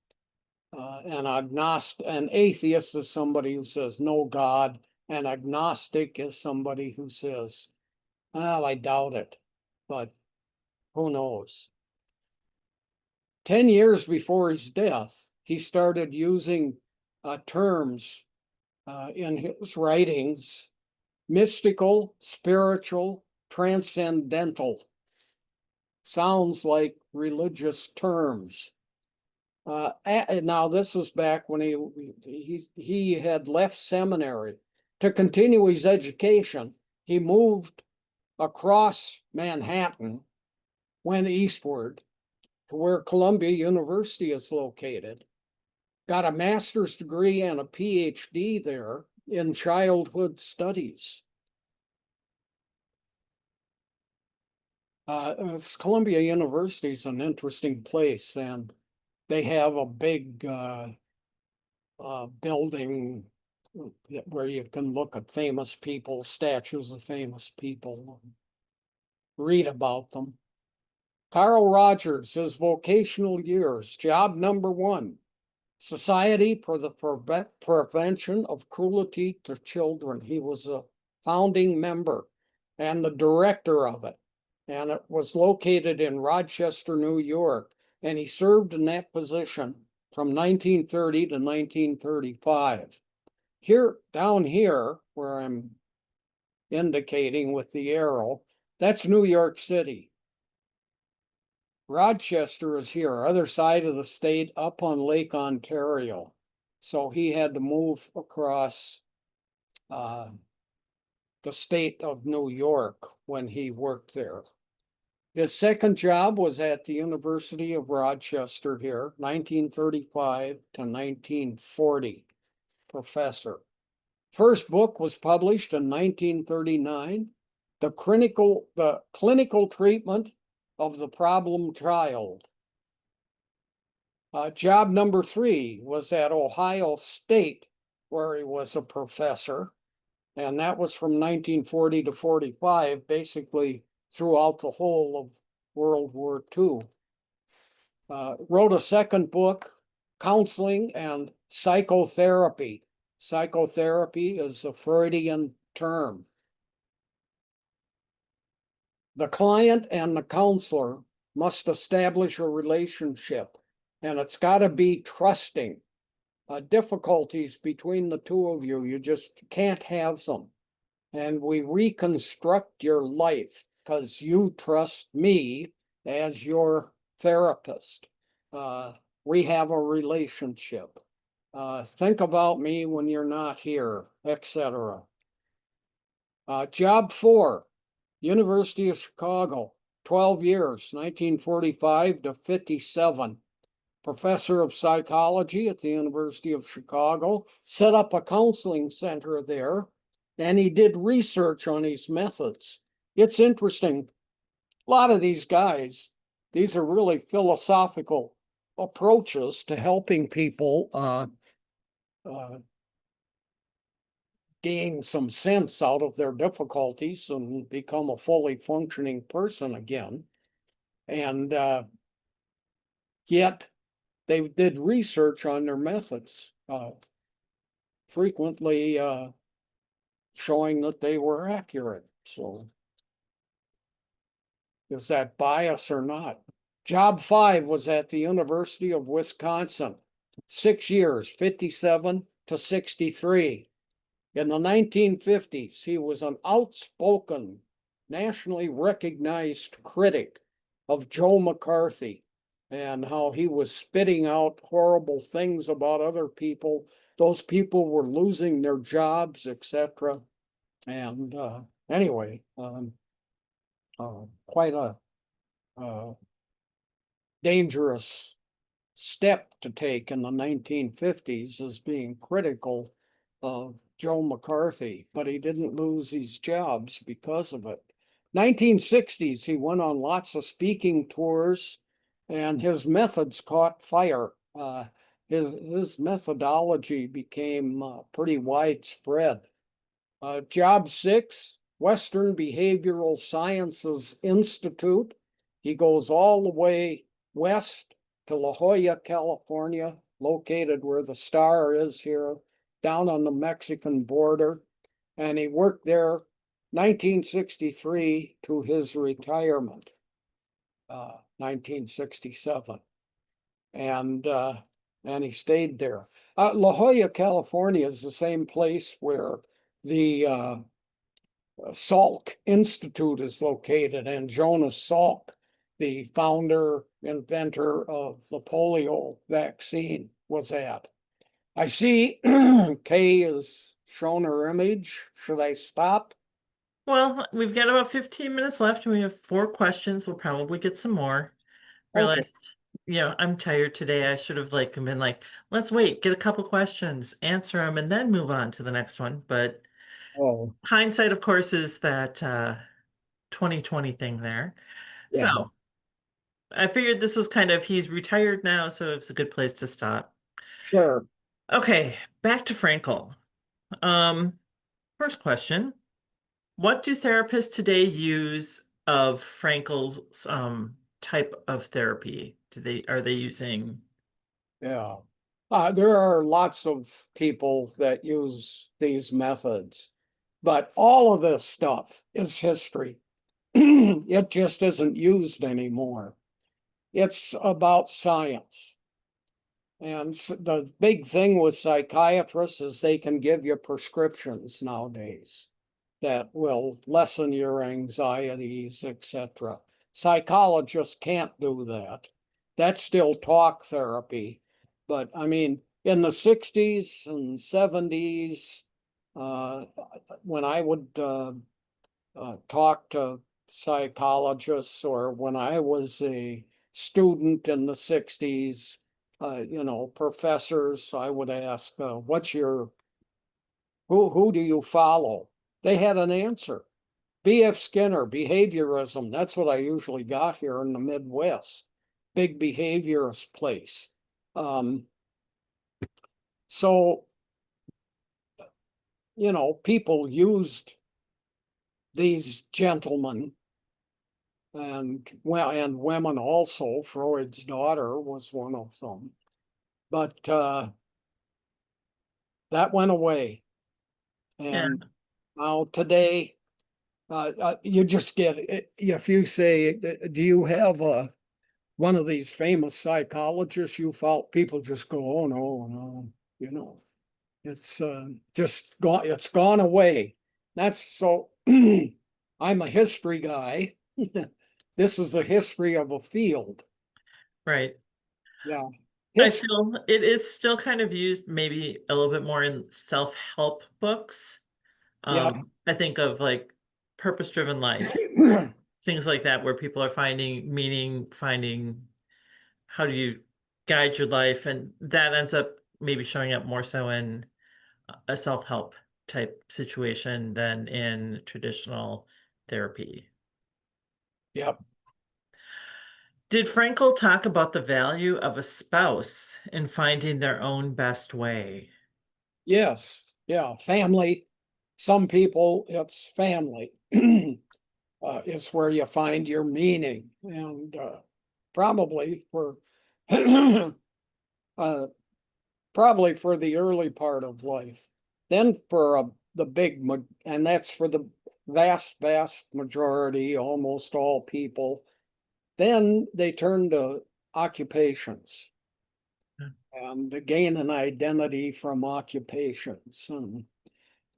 an atheist is somebody who says no God. An agnostic is somebody who says, well, I doubt it, but who knows? 10 years before his death, he started using terms in his writings, mystical, spiritual, transcendental. Sounds like religious terms. Now, this is back when he had left seminary. To continue his education, he moved across Manhattan, went eastward to where Columbia University is located, got a master's degree and a PhD there in childhood studies. Columbia University is an interesting place, and they have a big building where you can look at famous people, statues of famous people, read about them. Carl Rogers, his vocational years, job number 1, Society for the Prevention of Cruelty to Children. He was a founding member and the director of it. And it was located in Rochester, New York. And he served in that position from 1930 to 1935. Here, down here, where I'm indicating with the arrow, that's New York City. Rochester is here, other side of the state, up on Lake Ontario. So he had to move across the state of New York when he worked there. His second job was at the University of Rochester here, 1935 to 1940, professor. First book was published in 1939, The Clinical Treatment of the Problem Child. Job number 3 was at Ohio State, where he was a professor, and that was from 1940 to 45, basically throughout the whole of World War II. Wrote a second book, Counseling and Psychotherapy. Psychotherapy is a Freudian term. The client and the counselor must establish a relationship, and it's got to be trusting. Difficulties between the two of you, you just can't have them. And we reconstruct your life because you trust me as your therapist. We have a relationship. Think about me when you're not here, etc. Job 4, University of Chicago, 12 years, 1945 to 57. Professor of psychology at the University of Chicago, set up a counseling center there, and he did research on his methods. It's interesting. A lot of these guys, these are really philosophical approaches to helping people uh, gain some sense out of their difficulties and become a fully functioning person again. And yet they did research on their methods, frequently showing that they were accurate. So is that bias or not? Job 5 was at the University of Wisconsin, 6 years, 57 to 63. In the 1950s, he was an outspoken, nationally recognized critic of Joe McCarthy and how he was spitting out horrible things about other people. Those people were losing their jobs, etc. And anyway, quite a uh, dangerous step to take in the 1950s as being critical of Joe McCarthy, but he didn't lose his jobs because of it. 1960s, he went on lots of speaking tours and his methods caught fire. His methodology became pretty widespread. Job 6, Western Behavioral Sciences Institute. He goes all the way west to La Jolla, California, located where the star is here, down on the Mexican border. And he worked there 1963 to his retirement, 1967. And he stayed there. La Jolla, California is the same place where the Salk Institute is located, and Jonas Salk, the founder, inventor of the polio vaccine, was at. I see Kay has shown her image. Should I stop? Well, we've got about 15 minutes left and we have 4 questions. We'll probably get some more. Okay. Realized, I'm tired today. I should have been like, let's wait, get a couple questions, answer them, and then move on to the next one. But Oh, hindsight, of course, is that 2020 thing there. So yeah, I figured this was he's retired now, so it's a good place to stop. sure. Okay, back to Frankl. Um, First question. What do therapists today use of Frankl's type of therapy? Are they using? Yeah. There are lots of people that use these methods, but all of this stuff is history. It just isn't used anymore. It's about science. And the big thing with psychiatrists is they can give you prescriptions nowadays that will lessen your anxieties, etc. Psychologists can't do that. That's still talk therapy. But I mean, in the 60s and 70s, uh, when I would talk to psychologists, or when I was a student in the 60s, professors, I would ask, who do you follow? They had an answer. B.F. Skinner, behaviorism. That's what I usually got here in the Midwest. Big behaviorist place. Um, so, people used these gentlemen and women also. Freud's daughter was one of them. But that went away. Yeah, And now today, you just get if you say, "Do you have one of these famous psychologists you felt?" People just go, "Oh no, no," you know. It's just gone. It's gone away. That's so. I'm a history guy. This is a history of a field. right. Yeah, I history. feel it is still kind of used maybe a little bit more in self-help books. Yeah, I think of purpose-driven life, things like that, where people are finding meaning, finding how do you guide your life, and that ends up maybe showing up more so in a self-help type situation than in traditional therapy. yep. Did Frankl talk about the value of a spouse in finding their own best way? Yes, yeah, family. Some people, it's family. Is where you find your meaning, and probably for uh, probably for the early part of life. Then for and that's for the vast majority, almost all people. Then they turn to occupations and to gain an identity from occupations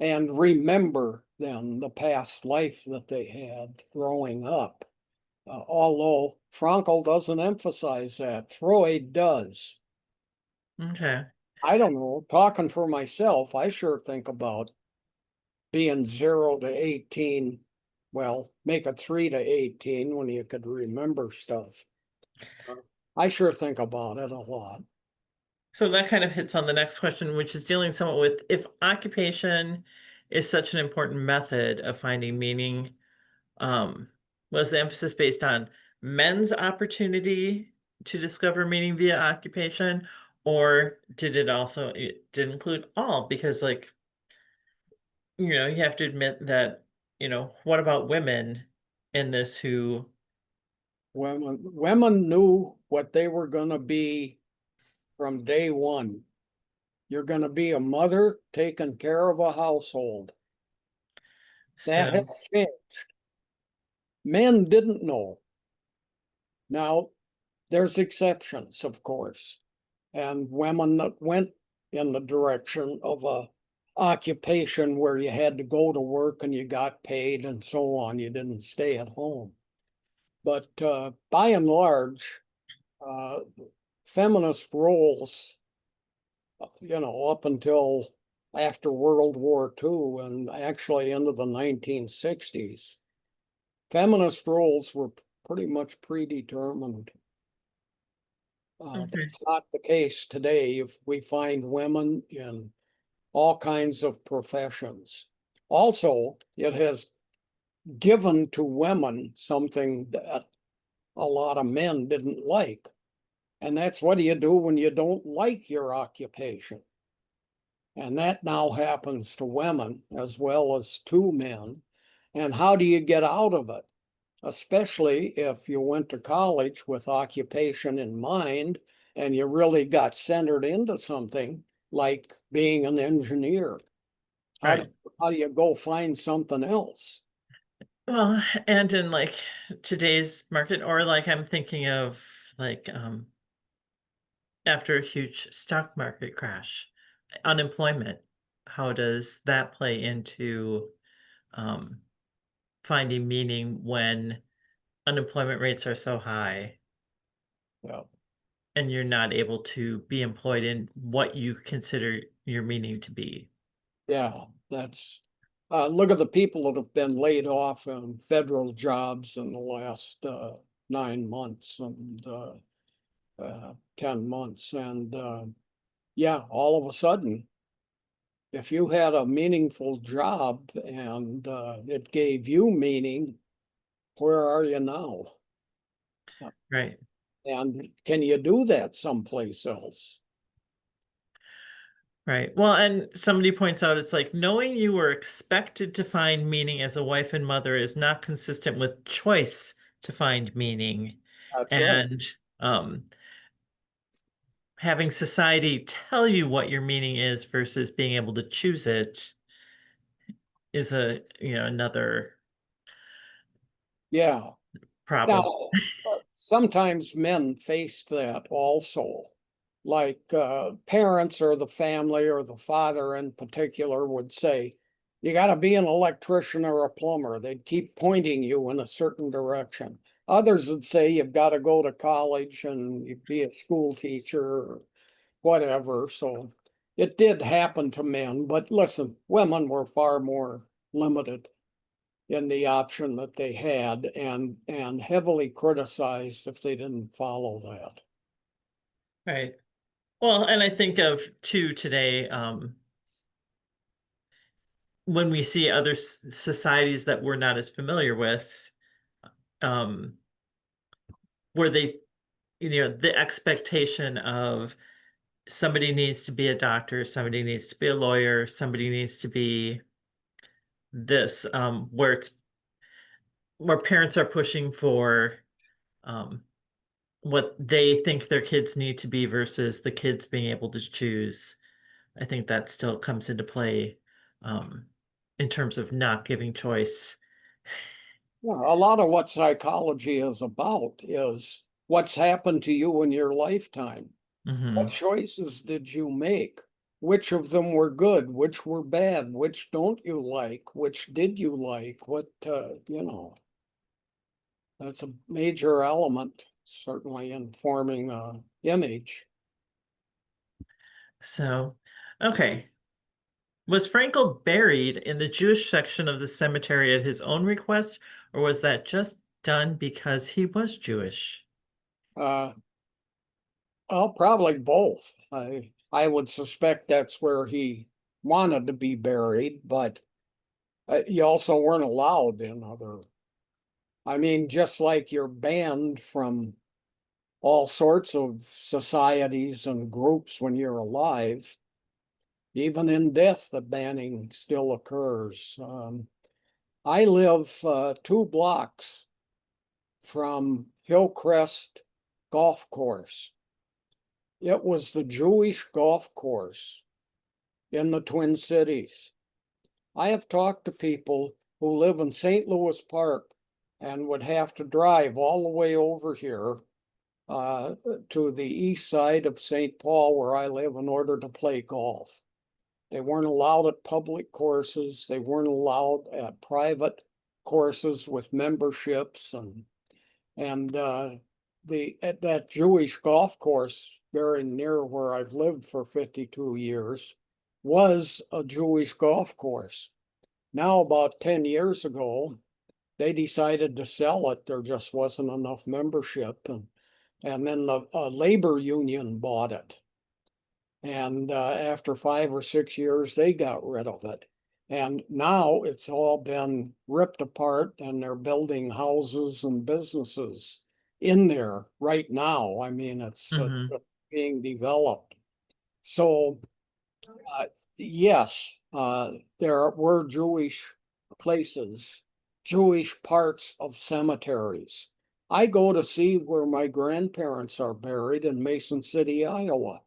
and remember then the past life that they had growing up. Although Frankl doesn't emphasize that, Freud does. Okay. I don't know, talking for myself, I sure think about being 0 to 18. Well, make it 3 to 18 when you could remember stuff. I sure think about it a lot. So that kind of hits on the next question, which is dealing somewhat with if occupation is such an important method of finding meaning, um, was the emphasis based on men's opportunity to discover meaning via occupation, or did it did include all? Because like, you have to admit that, what about women in this who, Women knew what they were going to be from day one. You're going to be a mother taking care of a household. That so, has changed. Men didn't know. Now, there's exceptions, of course, and women that went in the direction of a occupation where you had to go to work and you got paid and so on. You didn't stay at home. But by and large, uh, feminist roles, up until after World War II and actually into the 1960s, feminist roles were pretty much predetermined. okay, That's not the case today. If we find women in all kinds of professions. Also, it has given to women something that a lot of men didn't like. And that's what do you do when you don't like your occupation? And that now happens to women as well as to men. And how do you get out of it? Especially if you went to college with occupation in mind and you really got centered into something like being an engineer. How do, right. how do you go find something else? Well, and in like today's market, or like I'm thinking of like after a huge stock market crash, unemployment, how does that play into um, finding meaning when unemployment rates are so high Yeah, and you're not able to be employed in what you consider your meaning to be? yeah, that's look at the people that have been laid off in federal jobs in the last 9 months and 10 months. And yeah, all of a sudden, if you had a meaningful job and it gave you meaning, where are you now? Right. And can you do that someplace else? Right. Well, and somebody points out it's like knowing you were expected to find meaning as a wife and mother is not consistent with choice to find meaning. That's right. And having society tell you what your meaning is versus being able to choose it is another Yeah. Now, problem. sometimes men face that also. Like parents or the family or the father in particular would say, you got to be an electrician or a plumber. They'd keep pointing you in a certain direction. Others would say you've got to go to college and you be a school teacher or whatever. So it did happen to men, but listen, women were far more limited in the option that they had and heavily criticized if they didn't follow that. Right. Well, and I think of too today, when we see other societies that we're not as familiar with, um, where they, the expectation of somebody needs to be a doctor, somebody needs to be a lawyer, somebody needs to be this, where parents are pushing for um, what they think their kids need to be versus the kids being able to choose. I think that still comes into play um, in terms of not giving choice. Yeah, a lot of what psychology is about is what's happened to you in your lifetime. What Hmm. choices did you make? Which of them were good? Which were bad? Which don't you like? Which did you like? That's a major element, certainly in forming a image. So, okay. Was Frankl buried in the Jewish section of the cemetery at his own request, or was that just done because he was Jewish? Uh, well, probably both. I would suspect that's where he wanted to be buried, but you also weren't allowed in other. I mean, just like you're banned from all sorts of societies and groups when you're alive, even in death, the banning still occurs. I live 2 blocks from Hillcrest Golf Course. It was the Jewish golf course in the Twin Cities. I have talked to people who live in St. Louis Park and would have to drive all the way over here uh, to the east side of St. Paul, where I live, in order to play golf. They weren't allowed at public courses. They weren't allowed at private courses with memberships, and at that Jewish golf course very near where I've lived for 52 years was a Jewish golf course. Now, about 10 years ago, they decided to sell it. There just wasn't enough membership, and then the labor union bought it. And after 5 or 6 years, they got rid of it. And now it's all been ripped apart and they're building houses and businesses in there right now. I mean, it's Hmm. being developed. So, uh, yes, there were Jewish places, Jewish parts of cemeteries. I go to see where my grandparents are buried in Mason City, Iowa.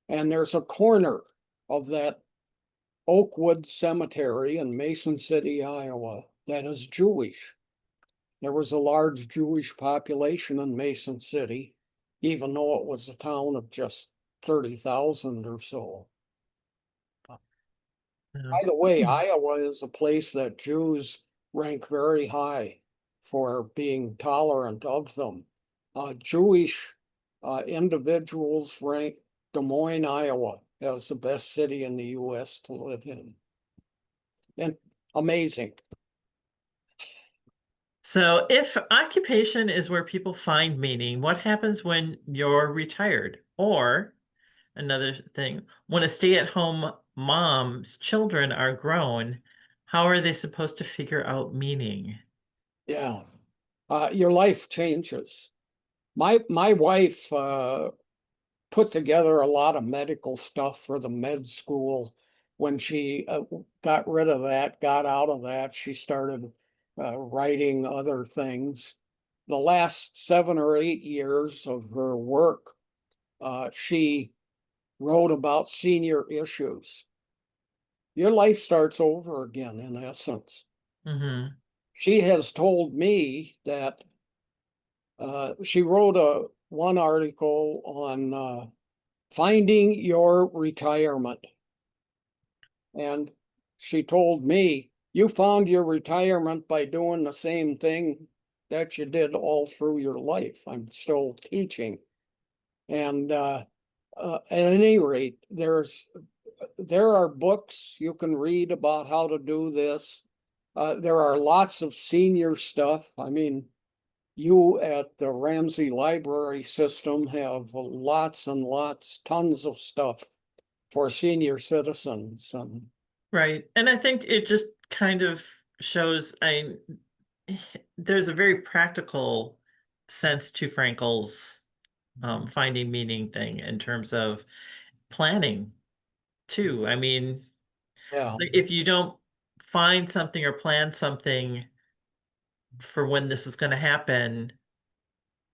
And there's a corner of that Oakwood Cemetery in Mason City, Iowa, that is Jewish. There was a large Jewish population in Mason City, even though it was a town of just 30,000 or so. By the way, Hmm. Iowa is a place that Jews rank very high for being tolerant of them. Jewish individuals rank Des Moines, Iowa, as the best city in the US to live in. And amazing. So, if occupation is where people find meaning, what happens when you're retired? Or another thing, when a stay-at-home mom's children are grown, how are they supposed to figure out meaning? Yeah. Your life changes. My wife put together a lot of medical stuff for the med school. When she got rid of that, got out of that, she started writing other things. The last 7 or 8 years of her work, she wrote about senior issues. Your life starts over again, in essence. Hmm. She has told me that she wrote one article on finding your retirement. And she told me, you found your retirement by doing the same thing that you did all through your life. I'm still teaching. And at any rate, there are books you can read about how to do this. There are lots of senior stuff. I mean, you at the Ramsey Library System have lots and lots, tons of stuff for senior citizens. Right. And I think it just kind of shows there's a very practical sense to Frankel's finding meaning thing in terms of planning too. I mean, Yeah, like, if you don't find something or plan something for when this is going to happen,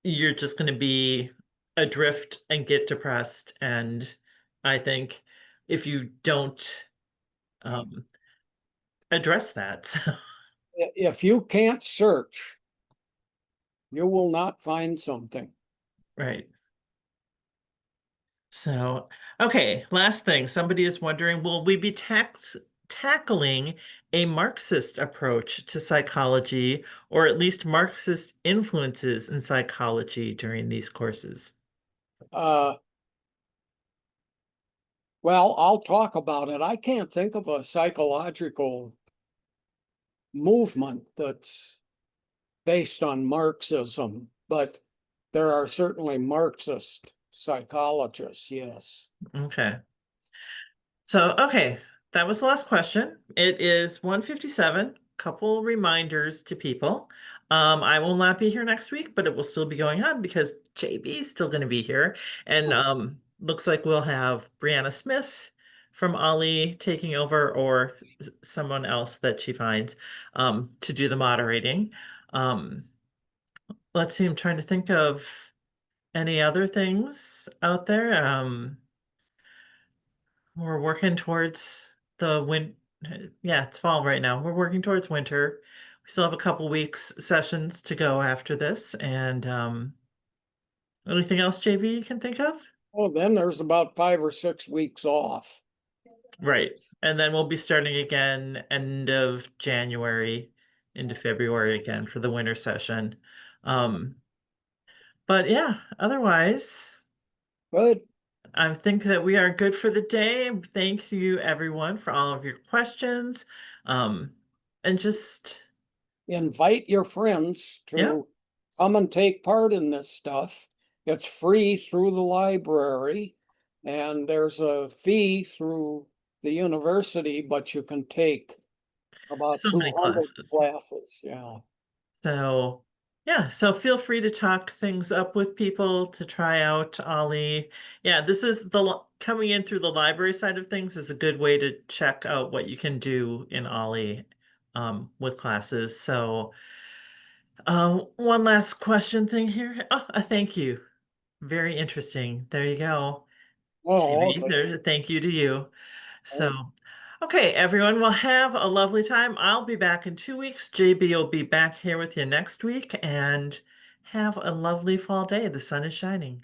you're just going to be adrift and get depressed. And I think if you don't yeah. um, address that, so, If you can't search, you will not find something. right. So, okay, last thing. Somebody is wondering, will we be tackling a Marxist approach to psychology, or at least Marxist influences in psychology during these courses? Uh, well, I'll talk about it. I can't think of a psychological movement that's based on Marxism, but there are certainly Marxist psychologists, yes. Okay. So, okay, that was the last question. It is 1:57. Couple reminders to people. I will not be here next week, but it will still be going on because JB is still going to be here. And looks like we'll have Brianna Smith from OLLI taking over, or someone else that she finds to do the moderating. Um, let's see, I'm trying to think of any other things out there. We're working towards the yeah, it's fall right now. We're working towards winter. We still have a couple weeks sessions to go after this. And anything else, JB, you can think of? Well, then there's about 5 or 6 weeks off. Right. And then we'll be starting again end of January into February again for the winter session. Um, but yeah, otherwise, Good. I think that we are good for the day. Thanks you everyone for all of your questions. Um, and just Invite your friends yeah. to come and take part in this stuff. It's free through the library, and there's a fee through the university, but you can take about So many 200 classes. classes. Yeah. So, yeah, so feel free to talk things up with people to try out Ollie. Yeah, this is coming in through the library side of things is a good way to check out what you can do in Ollie with classes. So, one last question thing here. Oh, a thank you. Very interesting. There you go. Oh, JB, okay. there, thank you to you. So, okay, everyone, well, have a lovely time. I'll be back in 2 weeks. JB will be back here with you next week, and have a lovely fall day. The sun is shining.